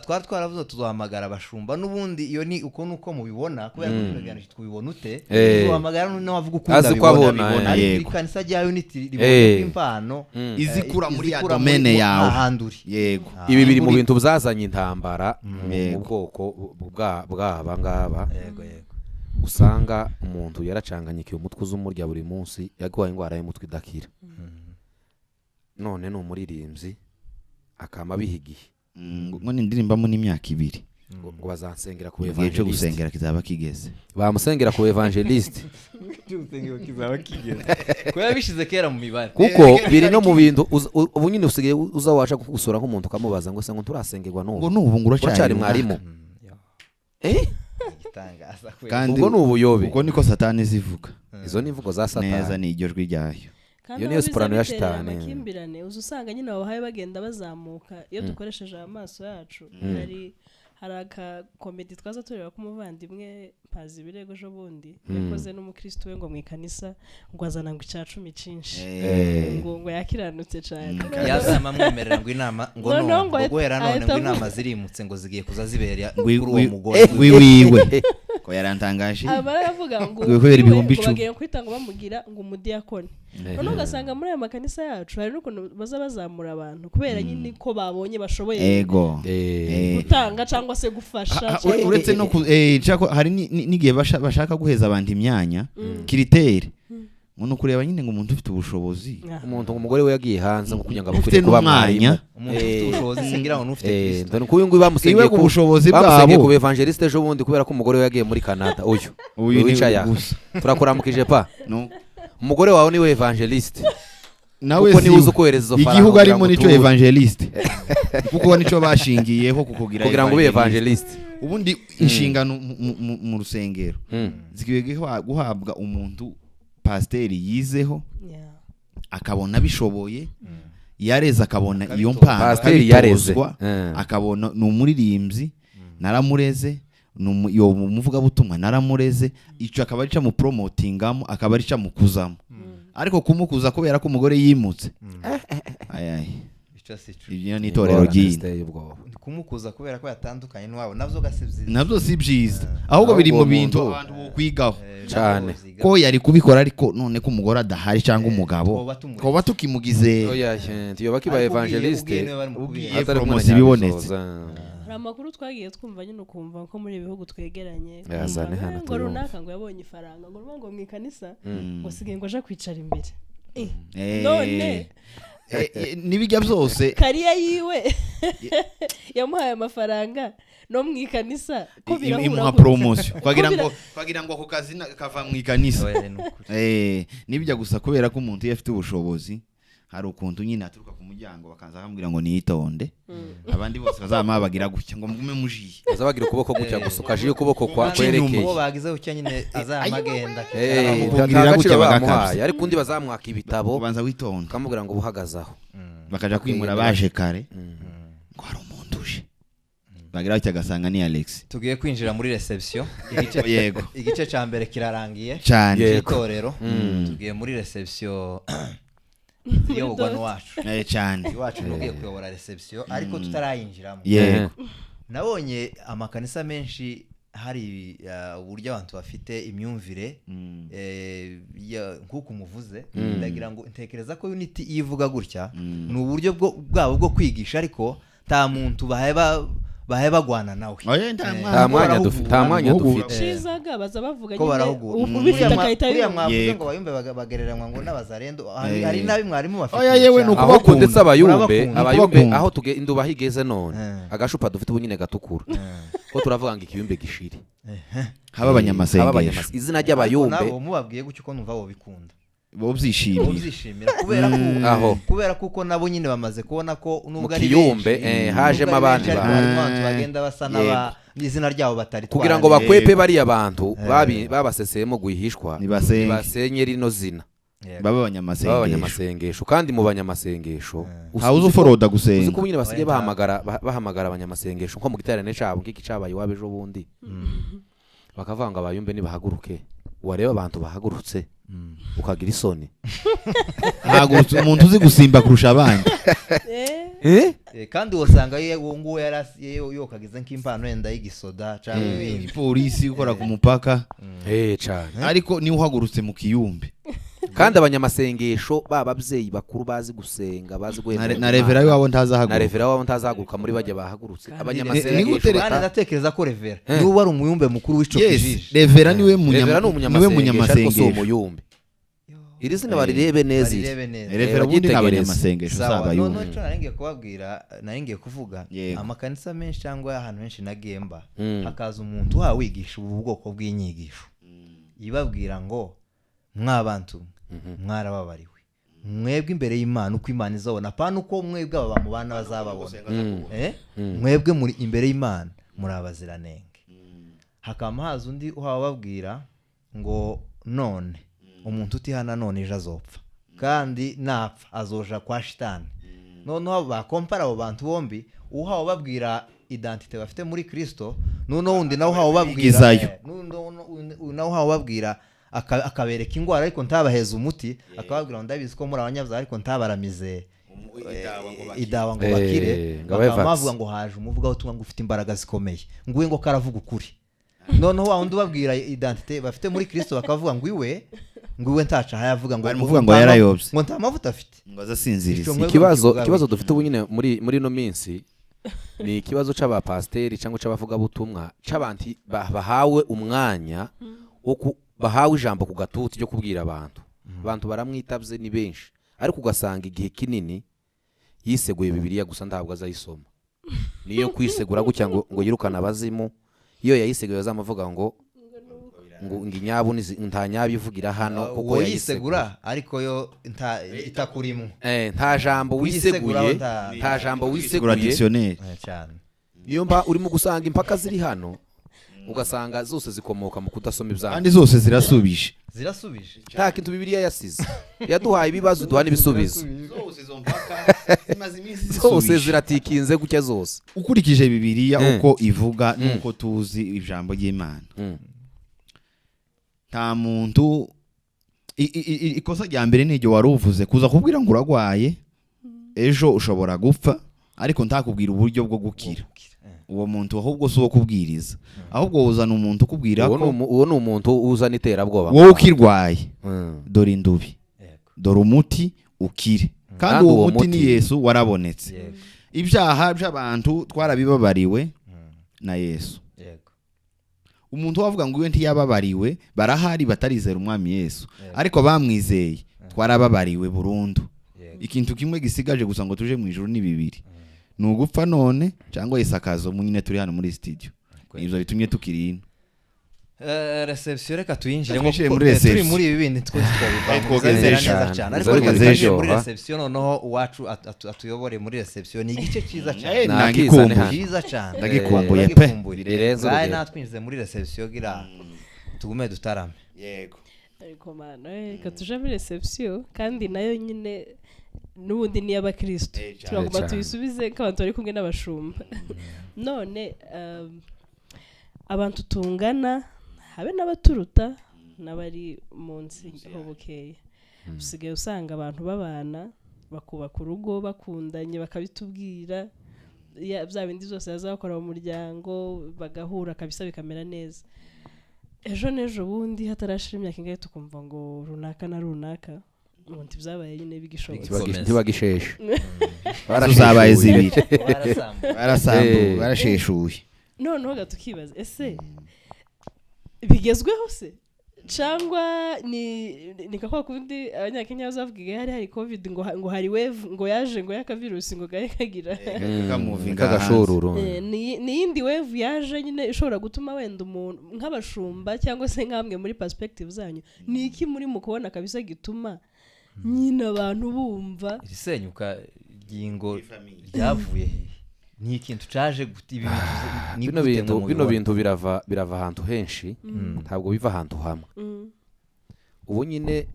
twari twaravuze tuzahamagara abashumba n'ubundi iyo ni uko nuko mubibona kubera ko tunaganije twibona ute tuzahamagara n'abavuga ukunda bibona yego ikanisa rya Unity ribona impano izikura muri ya domene yawe yego ibi biri mu bintu byazanye intambara mu bwoko bw'aba ngaba yego usanga umuntu yaracanganyikiye umutwe uzumurya buri munsi yagwaye ingwara y'umutwe idakira none ni umuririmbyi akama bihigiye ngo nindirimba n'imyaka 2 ngo bazansengera ku evangeliste cyo gusengera kizaba kigeze bamusengera ku evangeliste cy'usengero kizaba kigeze ko yabishize kera mu mibare kuko biri no mu bintu ubu nyine usigaye uzawasha gusura nk'umuntu kamubaza ngo se ngo turasengerwa ngo nubu ngo uracari mwarimu kandi ubwo nubuyobe ubwo niko satani zivuga izo ni imvugo za satani neza ni iryo jwi ryayo iyo niyo soprano ya shitani amakimbirane uza usanga nyine abahaye bagenda bazamuka iyo dukoresheje amaso yacu hari akakomedi twaza tureba ko umuvandimwe Pazi Birego ejo bundi yakoze n'umukristo we ngo mu ikanisa ngo azana ngo icya 10 cinshi ngo yakiranutse cyane yazama mwemerera ngo inama ngo no ngo guhera none ngo inama zirimutse ngo zigiye kuza zibera kuri uwo mugore wiwe ko yarantangaje abaravuga ngo bagiye kwita ngo bamugira ngo umudiyakoni none ugasanga muri aya makanisa yacu hari n'ukuntu baza bazamura abantu kubera nyine ko babonye bashoboye gutanga cyangwa se gufasha uretse no hari n'igihe bashaka guheza abantu imyanya kiritere umuntu kureba nyine ngo umuntu ufite ubushobozi umuntu umugore we yagiye hanze ngo kugira ngo abukure kuba mwanya umuntu ufite ubushobozi singira ngo ufite Kristo ndone kuyu nguyu bamusengeye ku bushobozi bwabo ku evangeliste ejo bundi kubera ko umugore we yagiye muri Canada uyu wicaye turakuramukije pa umugore wawe niwe evangeliste nawe si igihugu arimo nico evangeliste kuko nico bashingiyeho kugira ngo be evangeliste ubundi inshingano mu rusengero zigiye guhabwa umuntu pasiteri yizeho akabona bishoboye yareze akabona iyo mpano pasiteri yareze akabona ni umuririmbyi naramureze yo muvuga butumwa naramureze ico akaba ari mu promotingamo akaba ari mukuzamo ariko kumukuza kubera ko umugore yimutse ibyo ni itorero ry'indi kumukuza kubera ko yatandukanye n'wabo navyo si byiza ahubwo biri mu bintu abantu bo kwigaho cyane ko yari kubikora ariko none ko umugore adahari cyangwa umugabo ko batukimugize tiyo bakiba evangeliste atari promotion bibonetse hari amakuru twagiye twumva nyine ukumva ko muri ibihugu twegeranye ngo runaka ngo yabonye ifaranga ngo mu ikanisa ngo sigaye ngo aje kwicara imbere none nibijya byose kariya yiwe yamuhaye amafaranga no mu ikanisa ko birahura promotion kwagira ngo ako kazi kava mu ikanisa nibijya gusa kubera ko umuntu yafite ubushobozi hari ukuntu nyine aturuka ku muryango bakaza akambwira ngo niyitonde abandi bose bazama bagira gutya ngo mugume mujiye bazabagira ukuboko gutya gusukaje ukuboko kwa kwerekeye uwo bagize gutya nyine azamagenda bakubwira gutya bagakabye ariko undi bazamwaka ibitabo ubanza witonda kamubwira ngo buhagazaho bakaja kwimura baje kare ngo hari umuntu uje bagira gutya gasanga ni Alex tugiye kwinjira muri reception igice ca mbere kirarangiye cyane itorero tugiye muri reception yo ugano wacu cyane iwacu nugiye kuyobora reception ariko tutarayinjiramo nabonye amakanisa menshi hari uburyo abantu bafite imyumvire nkuko umuvuze ndagira ngo ntekereza ko unity ivuga gutya ni uburyo bwabo bwo kwigisha ariko nta muntu baheba gwana nawe nta mwanya dufite cizaga baza bavuga nyine ubifite akahita mwavuze ngo bayumbe bagereranywa ngo n'abazarendo hari nabi mwarimu bafite yewe nuko bakundetse abayumbe aho induba higeze none agashupa dufite ubunyine gatukura ko turavuga ngo ikiyumbe gishiri haba abanyamasengesho izina ry'abayumbe nabo mubabwiye gutyo ko numva bo bikunda bo byishimira kubera kuko nabo nyine bamaze kubona ko nubwo ari kiyumbe hajemo abandi bantu bagenda basa n'aba izina ryabo batari kugira ngo bakwepe bari abantu babaseseyemo guhishwa basenye rino zina baba abanyamasengesho kandi mu banyamasengesho hauze uforoda gusenga uzi ko nyine basigaye bahamagara abanyamasengesho nko mu giterane cabo ngiki cabaye wabe ejo bundi bakavanga abayumbe nibahaguruke wareba abantu bahagurutse ukagira isoni hagurutse umuntu uzi gusimba kurusha abandi kandi wasanga yewe nguwo yokagize nk'impano yenda y'igisoda cyangwa ibindi polisi ukora ku mupaka cyane ariko ni uhagurutse mu kiyumbe kandi abanyamasengesho babavyeyi bakuru bazi gusenga bazi guhera na revera wabo ntazahaguruka muri bajya bahagurutse abanyamasengesho bana ndatekereza ko revera niwe wari umuyumbe mukuru w'ico kijiji revera niwe munyamasengesho umuyumbe iri zina barirebe neza revera ubundi n'abanyamasengesho saba yumve none naringiye kubabwira naringiye kuvuga amakanisa menshi cyangwa ahantu henshi nagemba hakaza umuntu wawigisha ubu bwoko bw'inyigisho yibabwira ngo mwabantu mwarababariwe mwebwe imbere y'Imana uko Imana izabona pana uko mwebwe aba bamubana bazababona mwebwe muri imbere y'Imana muri abaziranenge hakama haza undi uhawababwira ngo none umuntu utihana none ejo azopfa kandi napfa azoja kwa shitani noneho bakompara abo bantu bombi uhawababwira identite bafite muri Kristo noneho wundi nawe uhawe babwira Igizayo. nawe uhawe babwira akabereka ingwara ariko ntabaheza umuti akababwira ngo ndabizi ko muri abanyabyaha ariko ntabaramize idawa ngo bakire bakavuga ngo haje umuvugaho tumwe ngo ufite imbaraga zikomeye nguwe ngo karavuga ukuri noneho wa wundi ubabwira identite bafite muri Kristo bakavuga ngo iwe ntaca hayavuga ngo bamuvuga ngo yarayobye ngo nta mavuta afite ngo azasinziriza. ikibazo dufite ubu nyine muri no minsi ni ikibazo c'abapasteri cyangwa c'abavugabutumwa c'abantu bahawe umwanya wo bahawe ijambo ku gatuti ryo kubwira abantu baramwitavye ni benshi ariko ugasanga igihe kinini yiseguye Bibiliya gusa ntabwo azayisoma niyo kwisegura gutya ngo yirukana abazimu iyo yayiseguye azamuvuga ngo inyabu nta nyabi ivugira hano kuko yisegura ariko yo itakurimo nta jambo wiseguye nta jambo wiseguye cyane iyo mba urimo gusanga impaka ziri hano ugasanga zose zikomoka mu kudasoma ibyanditswe kandi zose zirasubije nta kintu Bibiliya yasize yaduhaye ibibazo duha n'ibisubizo zose ziratikinze gutya zose ukurikije Bibiliya uko ivuga nuko tuzi ijambo ry'Imana nta muntu ikosa rya mbere n'iryo wari uvuze kuza kubwira ngo uragwaye ejo ushobora gupfa ariko ntakubwira uburyo bwo gukira uwo muntu ahubwo si uwo kubwiriza ahubwo uzana umuntu ukubwira ko uwo ni umuntu uzana iterabwoba wowe ukirwaye dore indubi dore umuti ukire kandi uwo muti ni Yesu warabonetse ibyaha by'abantu twarabibabariwe na Yesu umuntu wavuga ngo iwe ntiyababariwe barahari batarizera umwami Yesu ariko bamwizeye twarababariwe burundu ikintu kimwe gisigaje gusa ngo tuje mu ijuru ni bibiri nugupfa none cyangwa isakazo munyine turi hano muri studio ivyo bitumye tukirina reception reka tuyinjire turi muri ibi bindi twabivanga cyane ariko reka muri reception noneho uwacu atuyobore muri reception ni igice cyiza cyane nagikumbuye cyane ndagikumbuye pe gaye natwinjize muri reception gira tugume dutarame yego ariko mana reka tuje muri reception kandi nayo nyine n'ubundi ni y'abakristo turagomba tuyisubize nk'abantu bari kumwe n'abashumba none abantu tungana habe n'abaturuta n'abari munsi ho bukeye usigaye usanga abantu babana bakubaka urugo bakundanye bakabitubwira bya bindi zose bazakora mu muryango bagahura kabisa bikamera neza ejo n'ejo bundi hatarashira imyaka ingahe tukumva ngo runaka na runaka umuntu byabaye nyine bigishobotse ntibagisheshe barazabaye zibiri barasambu barasheshuye noneho gatukibaza ese bigezweho se cyangwa ni kakwa kundi abanyakenya bazavuga hari covid ngo hari wave ngo yaje ngo y'akavirusi ngo gahe kagira kagashororo ni yindi wave yaje nyine ishobora gutuma wenda umuntu nk'abashumba cyangwa se nkamwe muri perspective zanyu ni iki muri mu kubona kabisa gituma nyine abantu bumva irisenyuka ryingo ryavuye ni ikintu caje bino bintu birava ahantu henshi ntabwo biva ahantu hamwe ubu nyine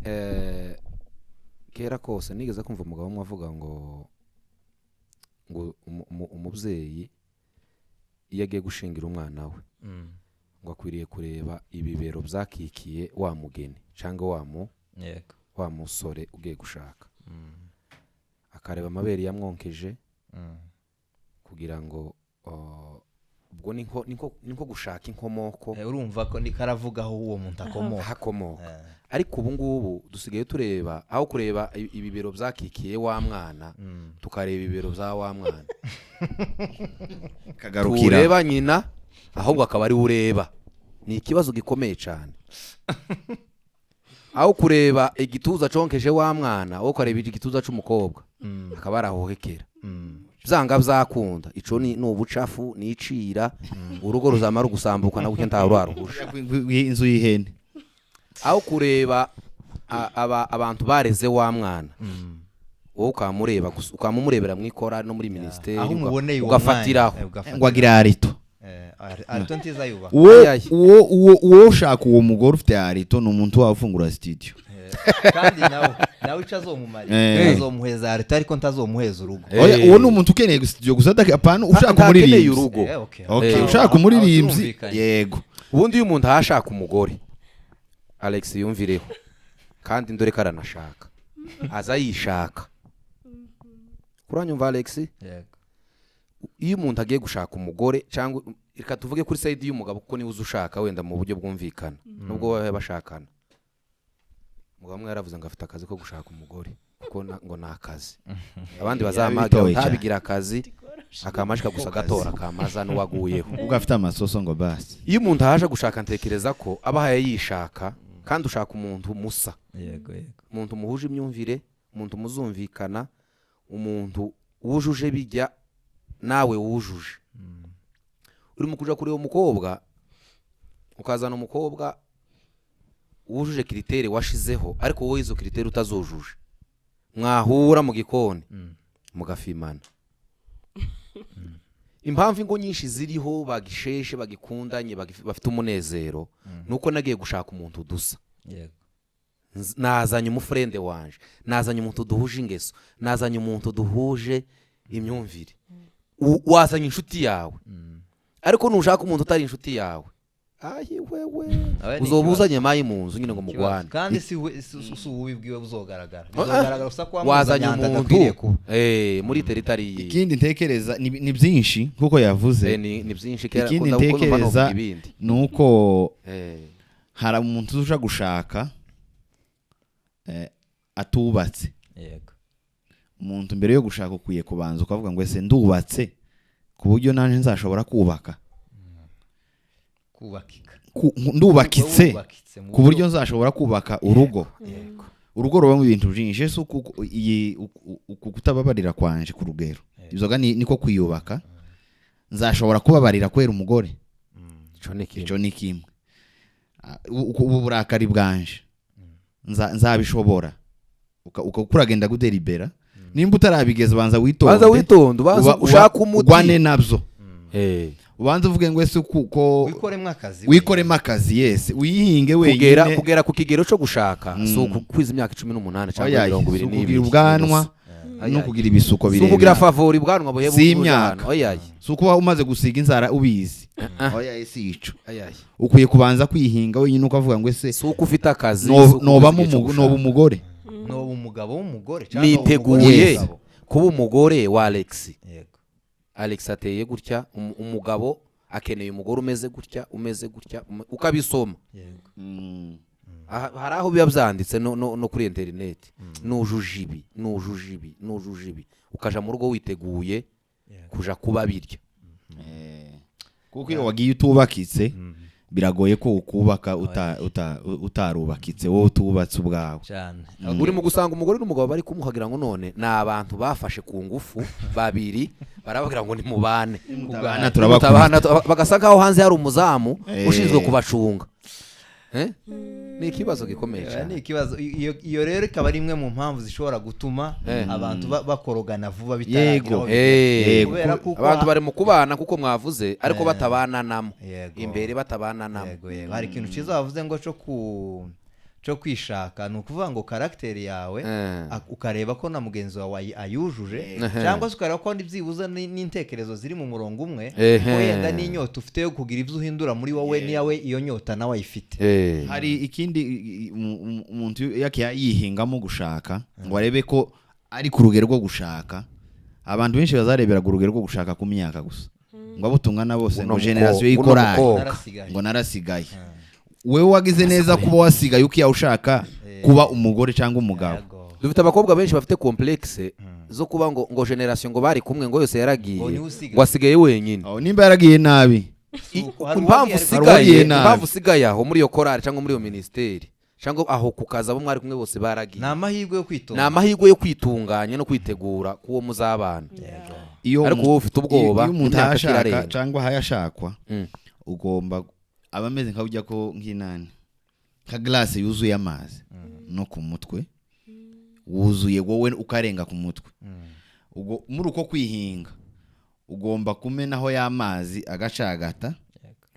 kera kose nigeze kumva umugabo umwe avuga ngo umubyeyi iyo agiye gushingira umwana we ngo akwiriye kureba ibibero byakikiye wa mugeni cyangwa wa musore ugiye gushaka akareba amabere yamwonkeje kugira ngo ubwo niko gushaka inkomoko urumva ko nikaravugaho uwo muntu akomoka ariko ubu ngubu dusigaye tureba aho kureba ibibero byakikiye wa mwana tukareba ibibero bya wa mwana kagarukira ureba nyina ahubwo akaba ari ureba ni ikibazo gikomeye cyane aho kureba igituza conkeje wa mwana aho kureba igituza c'umukobwa akaba arahohekera zanga byakunda ico ni ubucafu ni icira urugo ruzamara gusambuka na gutya ntaho rwaruhusha inzu y'ihene aho kureba abantu bareze wa mwana wowe ukamureba ukamumurebera mwikora no muri ministeri ugafatiraho ngo agira arito arito ntiza yuba uwo ushaka uwo mugore ufite arito ni umuntu wafungura studio kandi nawe ico azomumarira azomuheza leta ariko ntazomuheza urugo. uwo ni umuntu ukeneye gusa apana ushaka kumuririmbyi umuririmbyi urugo ushaka umuririmbyi yego. ubundi iyo umuntu ahashaka umugore Alex yumvireho kandi ndore karanashaka aza yishaka kuranyumva Alex yego. iyo umuntu agiye gushaka umugore cyangwa reka tuvuge kuri side y'umugabo kuko niwe uzushaka wenda mu buryo bwumvikana nubwo baba bashakana umugabo mwe yaravuze ngo afite akazi ko gushaka umugore kuko ngo nakazi abandi bazamaga ntabigira akazi akamashika gusa gatora kamaza n'uwaguyeho ubwo afite amasoso ngo basi. iyo umuntu ahaje gushaka ntekereza ko abahaye yishaka kandi ushaka umuntu musa yego yego, umuntu muhuje imyumvire, umuntu muzumvikana, umuntu wujuje bijya nawe wujuje. Uri mu kuja kuri uwo mukobwa ukazana umukobwa wujuje kritere washizeho ariko wowe izo kritere utazujuje, mwahura mu gikoni mugafimana. Impamvu ingo nyinshi ziriho bagisheshe bagikundanye bafite umunezero nuko nagiye gushaka umuntu dusa. yego, Nazanye umufrende wanje, nazanye umuntu duhuje ingeso, nazanye umuntu duhuje imyumvire, wazanye inshuti yawe. Ariko nushaka umuntu utari inshuti yawe, ayi wewe uzobuzanye mayi munzu nyine ngo mugwane, kandi si ubibwiwe buzogaragara bizogaragara usa kwa wazanye umuntu muri teritari. Ikindi ntekereza ni byinshi kuko yavuze, ni byinshi kera. Ikindi ntekereza nuko hari umuntu uja gushaka atubatse. yego, Umuntu mbere yo gushaka ukwiye kubanza ukavuga ngo ese ndubatse ku buryo nanje nzashobora kubaka, kubakika ndubakitse ku buryo nzashobora kubaka urugo. yego, urugo rubamo ibintu byinshi. Ese uku kutababarira kwanje ku rugero izoga niko kwiyubaka. Nzashobora kubabarira kwera umugore, ico ni kimwe. Ubu burakari bwanje nzabishobora. Ukuragenda guderibera nimba utarabigeza banza witonde ushaka umuti ugwane nabyo. Ubanza uvuge ngo ese kuko wikoremo akazi yese uyihinge wenyine kugera ku kigero cyo gushaka. So kwiza imyaka 18 cyangwa 22 ubwanwa no kugira ibisuko birebire, kugira favori bwanwa buhebuje si imyaka. So kuba umaze gusiga inzara ubizi si ico. Ukwiye kubanza kwihinga wenyine ukavuga ngo ese so ufite akazi noba umugore no umugabo w'umugore niteguye kuba umugore wa Alex. yego, Alex ateye gutya, umugabo akeneye umugore umeze gutya ukabisoma. yego, hari aho biba byanditse no kuri internet. nujuje ibi ukaja mu rugo witeguye kuja kuba birya. kuko iyo wagiye utubakitse biragoye ko ukubaka utarubakitse wowe utubatse ubwawe cyane. Uri mu gusanga umugore n'umugabo bari kumuhagira ngo none ni abantu bafashe ku ngufu babiri barabagira ngo nimubane bagasanga aho hanze hari umuzamu ushinzwe kubacunga. Ni ikibazo gikomeye cyane. Ni ikibazo. Iyo rero ikaba ari imwe mu mpamvu zishobora gutuma abantu bakorogana vuba bitaragira. Abantu bari mu kubana kuko mwavuze ariko batabananamo imbere batabananamo. Hari ikintu cyiza wavuze ngo cyo kwishaka, ni ukuvuga ngo karakteri yawe ukareba ko na mugenzi wawe ayujuje, cyangwa se ukareba ko byibuza n'intekerezo ziri mu murongo umwe, ko yenda n'inyota ufite yo kugira ibyo uhindura muri wowe niyawe iyo nyota nawe ayifite. Hari ikindi umuntu yihingamo gushaka ngo arebe ko ari ku rugero rwo gushaka. Abantu benshi bazarebera ku rugero rwo gushaka ku myaka gusa, ngo abo tungana bose ngo generation y'ikorari ngo narasigaye. Wewe wagize neza kuba wasigaye ukiya ushaka kuba umugore cyangwa umugabo. Dufite abakobwa benshi bafite complexe zo kuba ngo generation ngo bari kumwe ngo yose yaragiye ngo asigaye wenyine. Nimba yaragiye nabi impamvu usigaye aho muri iyo korari cyangwa muri iyo ministeri cyangwa aho kukaza abo mwari kumwe bose baragiye. Ni amahirwe yo kwitunganya no kwitegura kuwo muzabana. Ariko wowe ufite ubwoba iyo umuntu ashaka cyangwa hayashakwa ugomba abameze nka ujya ko nk'inani ka glace yuzuye amazi no ku mutwe wuzuye wowe ukarenga ku mutwe. Ubwo muri uko kwihinga ugomba kumenaho y'amazi agacagata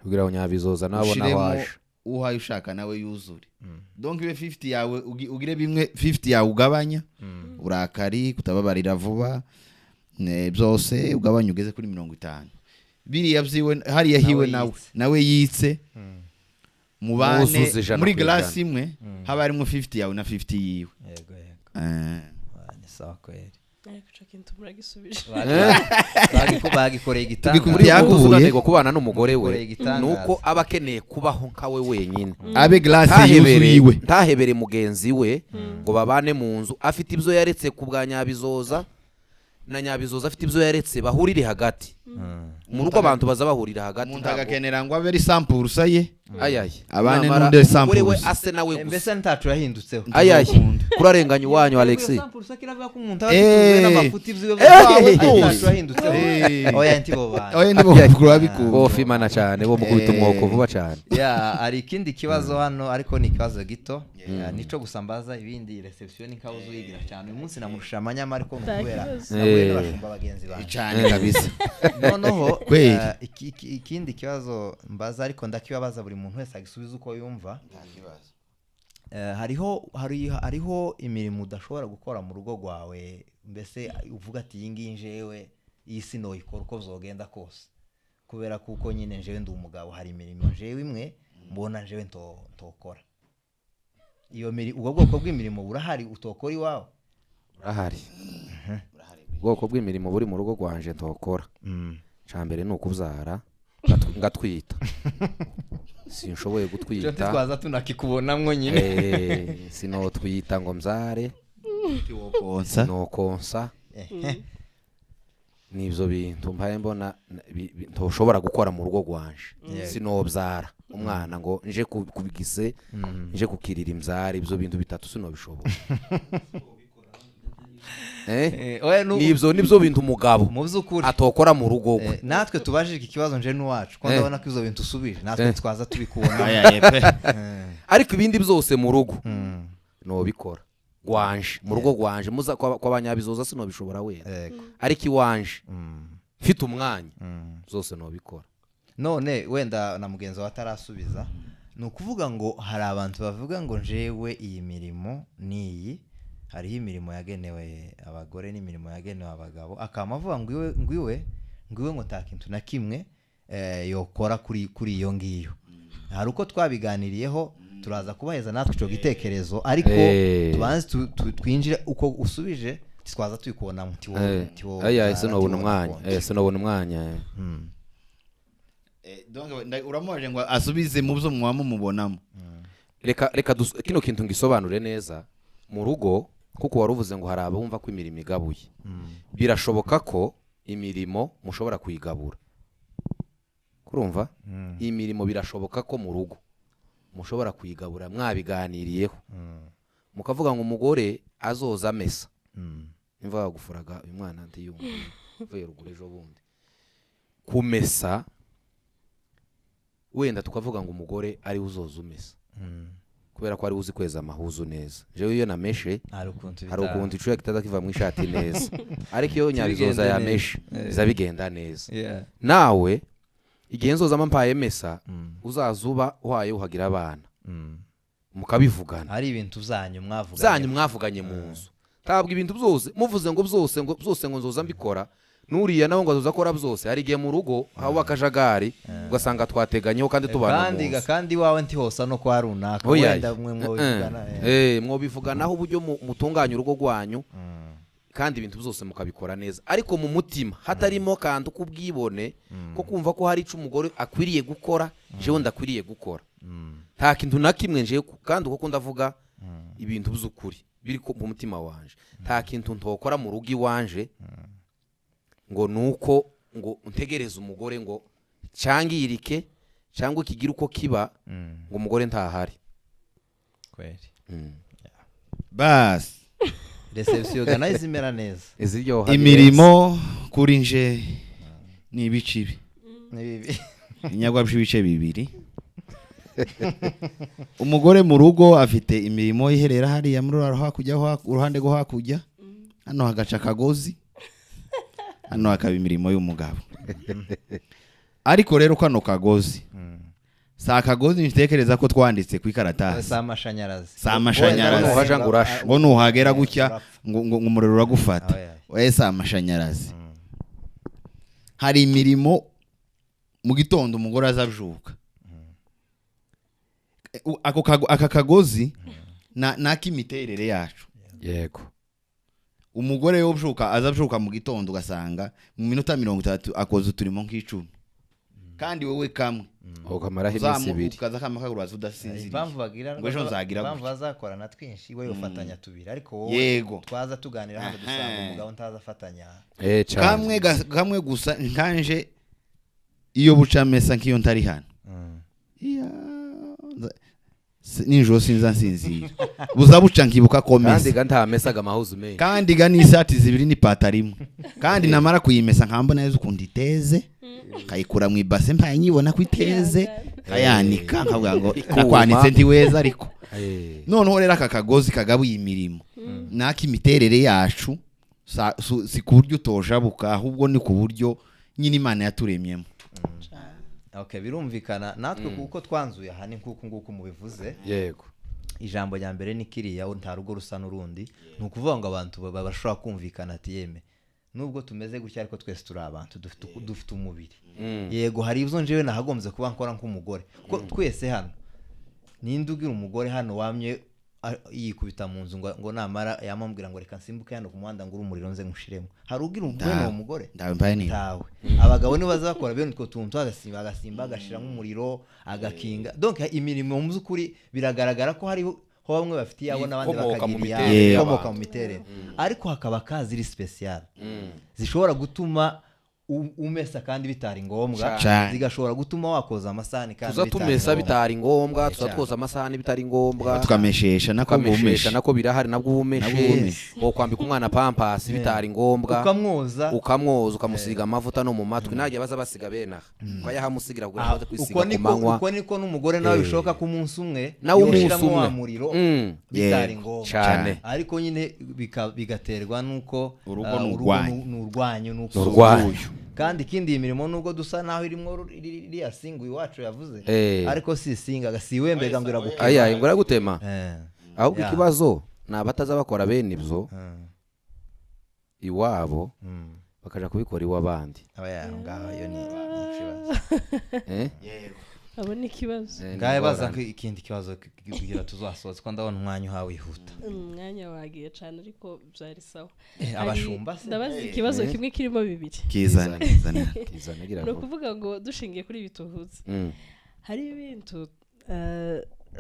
kugira ngo nyabizoza nabo nawaje uhaye ushaka nawe yuzure donc ibe 50 yawe ugire bimwe 50 yawe ugabanya urakari kutababarira vuba byose ugabanya ugeze kuri 50 biriya byiwe hariya hiwe nawe yitse mubane muri glass imwe haba harimo 50 yawe na 50 yiwe yego ni sawa kweli bagikoreye igitangaza kubana n'umugore we nuko aba akeneye kubaho nkawe wenyine abe glass yuzuye ntahebere mugenzi we ngo babane mu nzu afite ibyo yaretse ku bwa Nyabizoza na Nyabizoza afite ibyo yaretse bahurire hagati mu rugo abantu baza bahurira hagati umuntu agakenera ngo abe ari sample usaye ayaye abane n'undi sample we ase nawe gusa mbese ntacu yahindutseho ayaye kurarenganya uwanyu Alexis sample usakira bwa ku muntu afite n'amafuti byiwe ntacu yahindutseho oya ntibo bana oya ndibo bakuru bikuru bofi mana cyane bo mukubita umwoko vuba cyane ari ikindi kibazo hano ariko ni ikibazo gito nico gusambaza ibindi reception n'ikabuzo yigira cyane uyu munsi namurusha amanyama ariko kubera n'abashumba bagenzi banjye cyane kabisa noneho ikindi kibazo mbaza ariko ndakibabaza buri muntu wese agisubiza uko yumva hariho imirimo udashobora gukora mu rugo rwawe mbese uvuga ati iyi ngiyi njewe iyi si noyikora uko zogenda kose kubera kuko nyine njewe ndi umugabo hari imirimo njewe imwe mbona njewe ntokora iyo ubwo bwoko bw'imirimo burahari utokora iwawe burahari ubwoko bw'imirimo buri mu rugo rwanje ntokora cyambere ni ukubyara ngatwita sinshoboye gutwita twaza tunakikubonamwo nyine sinotwita ngo mzare nokonsa nibyo bintu mpaye mbona ntoshobora gukora mu rugo rwanje sinobyara umwana ngo nje kubigise nje kukirira imzare ibyo bintu bitatu sinobishobora nibyo bintu umugabo atokora mu rugo natwe tubajije iki kibazo nje n'uwacu ko ndabona ko ibyo bintu usubije natwe twaza tubikubona ariko ibindi byose mu rugo nobikora gwanje mu rugo gwanje muza kwa Banyabizoza sinobishobora wera ariko iwanje mfite umwanya zose nobikora none wenda na mugenzi watarasubiza ni ukuvuga ngo hari abantu bavuga ngo njewe iyi mirimo niyi hariho imirimo yagenewe abagore n'imirimo yagenewe abagabo akaba avuga ngo iwe ngo takintu na kimwe yokora kuri iyo ngiyo hari uko twabiganiriyeho turaza kubaheza natwe ico gitekerezo ariko tubanze twinjire uko usubije twaza twikubona muti wo aya sinobona umwanya donc uramubaje ngo asubize mu byo mwaba mubonamo reka kino kintu ngisobanure neza mu rugo kuko waruvuze ngo hari abumva ko imirimo igabuye birashoboka ko imirimo mushobora kuyigabura kurumva imirimo birashoboka ko mu rugo mushobora kuyigabura mwabiganiriyeho mukavuga ngo umugore azoza amesa imva gufuraga uyu mwana ndiyumva vuye rugure ejo bundi kumesa wenda tukavuga ngo umugore ari uzoza umesa kubera ko ari uzi kweza amahuzu neza jewe iyo nameshe hari ukuntu icuya kitaza kiva mu ishati neza ariko iyo Nyabizoza yameshe zabigenda neza nawe igihe nzoza mpaye mesa uzazuba uhaye uhagira abana mukabivugana hari ibintu zanyu mwavuganye mu nzu tabwa ibintu byose muvuze ngo byose ngo nzoza mbikora nuriya nawe ngo azoza akora byose hari igihe mu rugo haba akajagari ugasanga twateganyeho kandi tubana mu nzu kandi wawe nti hosa no kwa runaka wenda mwe mwobivugana mwobivuganaho uburyo mutunganya urugo rwanyu kandi ibintu byose mukabikora neza ariko mu mutima hatarimo kandi kubwibone ko kumva ko hari ico umugore akwiriye gukora jewe ndakwiriye gukora nta kintu na kimwe nje kandi uko ndavuga ibintu by'ukuri biri mu mutima wanje nta kintu ntokora mu rugi wanje ngo nuko ngo untegereze umugore ngo cyangirike cyangwa kigira uko kiba ngo umugore ntahari kweli bas reception organize imera neza imirimo kuri nje ni ibicibi inyagwa by'ibice bibiri umugore mu rugo afite imirimo iherera hariya muri uruhande rwo hakujya hano hagaca akagozi hano hakaba imirimo y'umugabo ariko rero kano kagozi si akagozi nitekereza ko twanditse ku ikaratasi si amashanyarazi si amashanyarazi Nuhaja ngo urashe. ngo nuhagera gutya ngo umuriro uragufata we si amashanyarazi hari imirimo mu gitondo umugore azabyuka aka kagozi n'ak'imiterere yacu yego umugore yo azabyuka mu gitondo ugasanga mu minota 30 akoze uturimo nk'icumi kandi wowe kamwe ukamaraho iminsi 2 ukaza kamakaguraza udasinzira impamvu bagira ngo ejo nzagira impamvu bazakorana twinshi we ufatanya tubiri ariko wowe yego twaza tuganira hano dusanga umugabo ntazafatanya kamwe gusa nkanje iyo buca mesa nk'iyo ntari hano ninjoro sinza nsinzira buza buca nkibuka ko mesa kandi nta mesaga amahuzu menshi kandi ga n'isati zibiri n'ipataro imwe kandi namara kuyimesa nkambona neza ukundi iteze kayikura mu ibase mpaye nyibona ko iteze kayanika nkavuga ngo nakwanitse ndi weza ariko noneho rero aka kagozi kagabuye imirimo n'ak'imiterere yacu si ku buryo utojabuka ahubwo ni ku buryo nyine Imana yaturemyemo. Okay, birumvikana natwe kuko twanzuye aha ni nkuko nguko mubivuze yego ijambo rya mbere ni kiriya nta rugo rusa n'urundi ni ukuvuga ngo abantu babashobora kumvikana ati yeme nubwo tumeze gutya ariko twese turi abantu dufite umubiri yego hari ibyo njewe nahagombye kuba nkora nk'umugore kuko twese hano ninde ugira umugore hano wamye yikubita mu nzu ngo namara yamambwira ngo reka nsimbuke hano ku muhanda ngo urumuriro nze ngushiremo hari ugira umugore no mugore tawe abagabo ni bazakora bene utwo tuntu agasimba agashira nk'umuriro agakinga donc imirimo mu zukuri biragaragara ko hari ho bamwe bafite yabo nabandi bakagira komoka mu miterere ariko hakaba kaziri special zishobora gutuma umesa kandi bitari ngombwa zigashobora gutuma wakoza amasahani kandi tuzatumesa bitari ngombwa tuzatwoza amasahani bitari ngombwa tukameshesha nako birahari nabwo ubumeshe wo kwambika umwana pampasi bitari ngombwa ukamwoza ukamusiga amavuta no mu matwi nagiye baza basiga bena kwayahamusigira ngo abaze kwisiga ku manywa uko niko n'umugore nawe bishoka ku munsi umwe nawe umunsi umwe muriro bitari ngombwa cyane ariko nyine bigaterwa nuko n'urwanyu nuko kandi ikindi imirimo nubwo dusa naho irimo iriya singu iwacu yavuze ariko si singa siwembega ngo iragukema aya ngo iragutema ahubwo ikibazo nabataza bakora bene ibyo iwabo bakaja kubikora iwabandi aya ngaho yo ni ikibazo abo ni ikibazo ngaye baza ikindi kibazo kugira tuzasoza ko ndabona umwanya uhawe wihuta umwanya wagiye cyane ariko byari sawa abashumba se ndabaza ikibazo kimwe kirimo bibiri kizana no kuvuga ngo dushingiye kuri bituhuze hari ibintu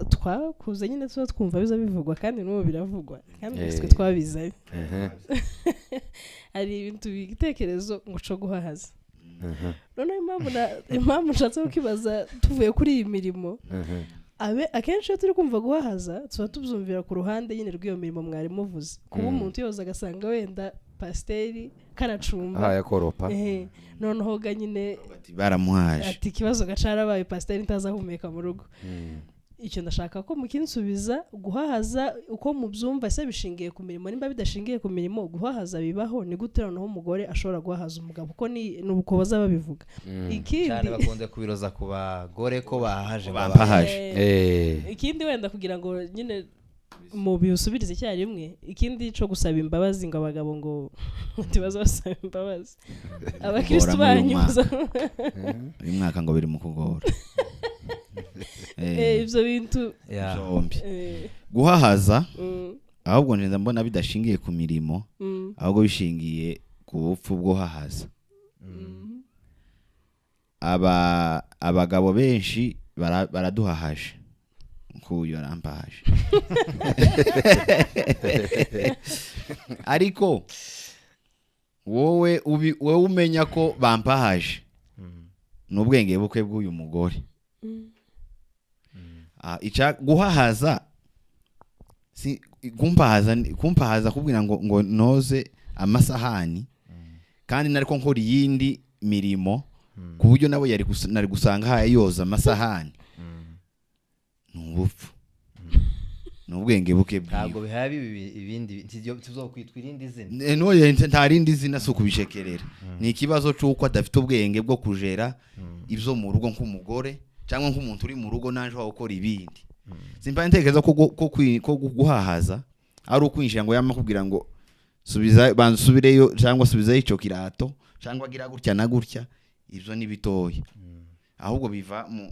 twakuze nyine tuba twumva biza bivugwa kandi n'ubu biravugwa kandi twe twabizaye hari ibintu bigitekerezo ngo cyo guhahaza noneho impamvu nshatse kukibaza tuvuye kuri iyi mirimo akenshi iyo turi kumva guhahaza tuba tubyumvira ku ruhande nyine rw'iyo mirimo mwari muvuze kuba umuntu yoza agasanga wenda pasiteri karacumba yakoropa noneho ga nyine baramuhaje ati ikibazo gacarabaye pasiteri ntazahumeka mu rugo icyo ndashaka ko mukinsubiza guhahaza uko mubyumva se bishingiye ku mirimo nimba bidashingiye ku mirimo guhahaza bibaho ni gute noneho umugore ashobora guhahaza umugabo ko ni uko bazaba bivuga ikindi cyane bakunze kubiroza ku bagore ko bahahaje ikindi wenda kugira ngo nyine mu biyusubirize icyarimwe ikindi cyo gusaba imbabazi ngo abagabo ngo tibaza basaba imbabazi abakristo banyuza uyu mwaka ngo biri mu kugora ibyo bintu guhahaza ahubwo neza mbona bidashingiye ku mirimo ahubwo bishingiye ku bupfu bwo hahaza abagabo benshi baraduhahaje kuyo arampahaje ariko wowe umenya ko bampahaje n'ubwenge bukwe bw'uyu mugore guhahaza kumpahaza kubwira ngo noze amasahani kandi nariko nkora iyindi mirimo ku buryo nabo nari gusanga hayoza amasahani n'ubupfu n'ubwenge buke bwiwe ntabwo bihaye ibindi tuzokwitwa irindi zina noye nta rindi zina so kubishekerera ni ikibazo cy'uko adafite ubwenge bwo kujera ibyo mu rugo nk'umugore cyangwa nk'umuntu uri mu rugo naje waho gukora ibindi simba ntekereza ko guhahaza ari ukwinjira ngo yamakubwira ngo subiza bansubireyo cyangwa subiza ico kirato cyangwa gira gutya na gutya ivyo ni bitoya ahubwo biva mu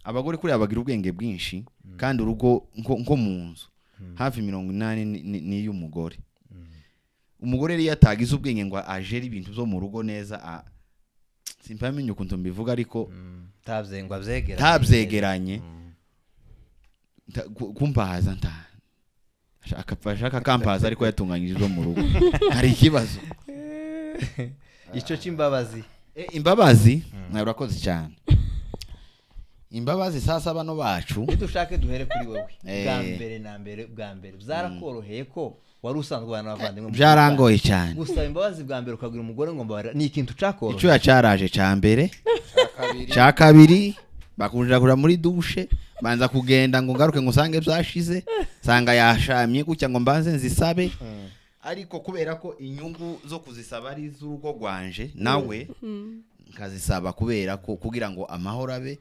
abagore kuri abagira ubwenge bwinshi kandi urugo nko mu nzu hafi 80 ni y'umugore umugore yari yatagize ubwenge ngo ajere ibintu byo mu rugo neza simpamenye ukuntu mbivuga ariko tabyegeranye kumpaza ashaka kampaza ariko yatunganyije zo mu rugo hari ikibazo ico c'imbabazi imbabazi urakoze cyane imbabazi sasa bano bacu nidushake duhere kuri wewe bwa mbere byarakoroheye ko wari usanzwe bana bavandimwe byarangoye cyane gusa imbabazi bwa mbere ukabwira umugore ngo mbara ni ikintu cakoroheye icyo yacaraje ca mbere ca kabiri bakunjira kura muri dushe banza kugenda ngo ngaruke ngo usange byashize sanga yashamye gutya ngo mbanze nzisabe ariko kubera ko inyungu zo kuzisaba ari z'urugo rwanje nawe nkazisaba kubera ko kugira ngo amahoro abe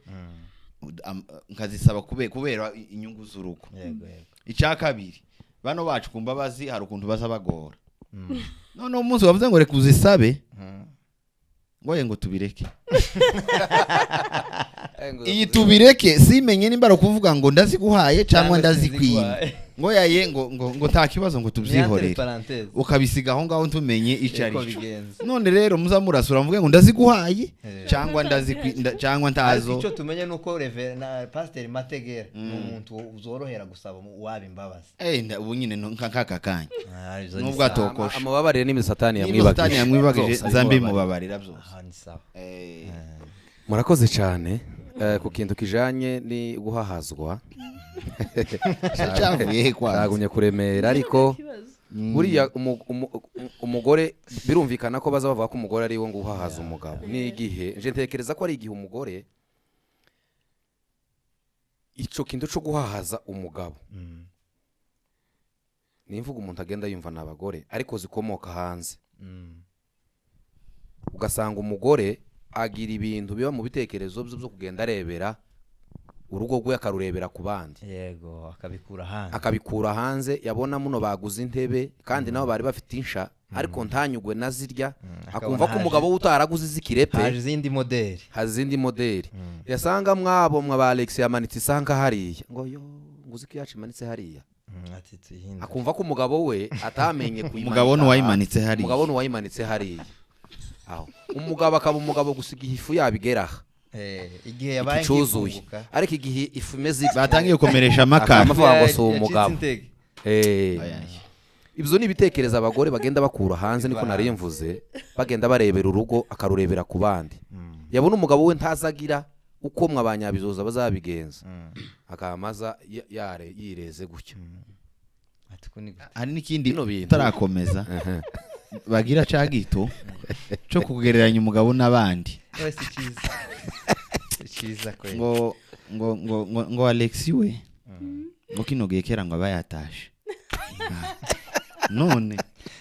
nkazisaba kubera inyungu z'urugo icya kabiri bano bacu kumbabazi hari ukuntu baza bagora none umunsi wavuze ngo reka uzisabe ngo tubireke iyi tubireke simenye nimba ari kuvuga ngo ndaziguhaye cyangwa ndazikwiye ngo yaye ngo nta kibazo ngo tubyihorere ukabisiga aho ngaho ntumenye icyo ari cyo none rero muzamurasura mvuge ngo ndaziguhaye cyangwa cyangwa ntazo icyo tumenye nuko Reverend Pastor Mategera umuntu uzorohera gusaba waba imbabazi ubu nyine nkaka kanya nubwo atokosha amababarire n'imisatani yamwibagije zambi mubabarira byose murakoze cyane ku kintu kijanye ni guhahazwa cyagumye kuremera ariko buriya umugore birumvikana ko baza bavuga ko umugore ari wo ngo uhahaza umugabo ni igihe nje ntekereza ko ari igihe umugore ico kintu cyo guhahaza umugabo ni imvugo umuntu agenda yumva n'abagore ariko zikomoka hanze ugasanga umugore agira ibintu biba mu bitekerezo byo kugenda arebera urugo rwe akarurebera ku bandi yego akabikura hanze yabona muno baguze intebe kandi nabo bari bafite insha ariko ntanyugwe nazirya akumva ko umugabo utaraguze zikirepe hazindi modeli yasanga mwabo mwa Alex yamanitse isanga hariya ngo yo nguzi ko yacimanitse hariya akumva ko umugabo we atamenye umugabo n'uwayimanitse hariya aho umugabo akaba umugabo gusiga ifu yabigeraha igihe yabaye cyuzuye ariko igihe ifu imeze batangiye gukomeresha amakara amavuga so umugabo ibyo ni ibitekerezo abagore bagenda bakura hanze niko nari mvuze bagenda barebera urugo akarurebera ku bandi yabona umugabo we ntazagira uko mwabanyabizoza bazabigenza akamaza yireze gutyo hari n'ikindi tarakomeza bagira cagito cyo kugereranya umugabo n'abandi ngo Alex we ngo kinogeye kera ngo abayatashe none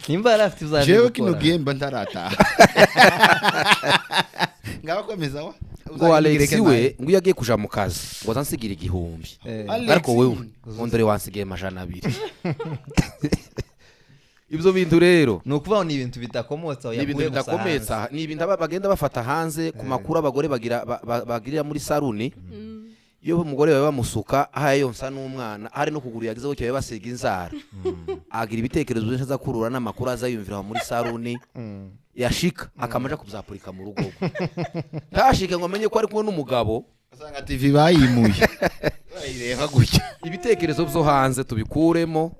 nimba arafite uzaje jewe kinogeye mba ntarataha ngabakomeza wa ngo Alex we ngo yagiye kuja mu kazi ngo zansigira igihumbi ariko wewe ondore wansigiye majana 2 ibyo bintu rero nukuvaho ni ibintu bitakomotsa ni ibintu bagenda bafata hanze ku makuru abagore bagirira muri saluni iyo umugore wawe bamusuka ahaye yonsa n'umwana hari no kuguru yagize cyo basiga inzara agira ibitekerezo byinshi azakurura n'amakuru azayumvira muri saluni yashika akamaja kubyapurika mu rugo tashike ngo amenye ko ari kumwe n'umugabo asanga TV bayimuye bayireba gutya ibitekerezo byo hanze tubikuremo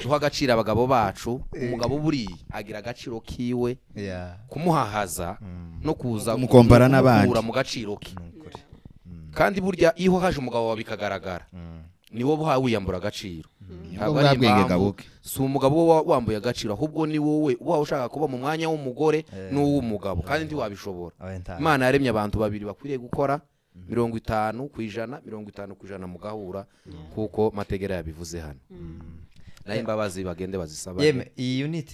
duha agaciro abagabo bacu umugabo buri agira agaciro kiwe kumuhahaza no kuza kumukombara n'abandi mu gaciro ki kandi burya iyo haje umugabo wabikagaragara niwo buha wiyambura agaciro si umugabo wambuye agaciro ahubwo ni wowe uba ushaka kuba mu mwanya w'umugore n'uw'umugabo kandi ndi wabishobora Imana yaremye abantu babiri bakwiriye gukora 50% 50% mugahura kuko Mategera yabivuze hano nayo imbabazi bagende bazisaba yeme iyi unit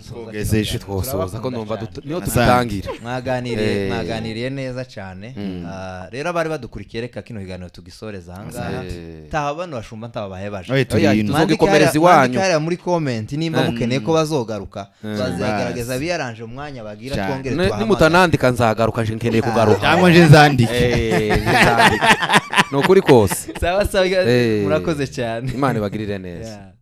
Twogezeje, twosoza ko numva niyo Asante. tubitangira mwaganiriye neza cyane. Rero abari badukurikiye reka kino kiganiro tugisoreza ahangaha. Taha bano bashumba ntababahebaje. Oye, turi ino. Tuzogikomereza iwanyu. Mwandika muri comment nimba mukeneye ko bazogaruka bazagerageza biyaranje umwanya bagira Cyane. twongere tubahamagare. nimutanandika nzagaruka nje nkeneye kugaruka cyangwa nje nzandike ni ukuri kose sawa murakoze cyane. imana ibagirire neza. Yeah.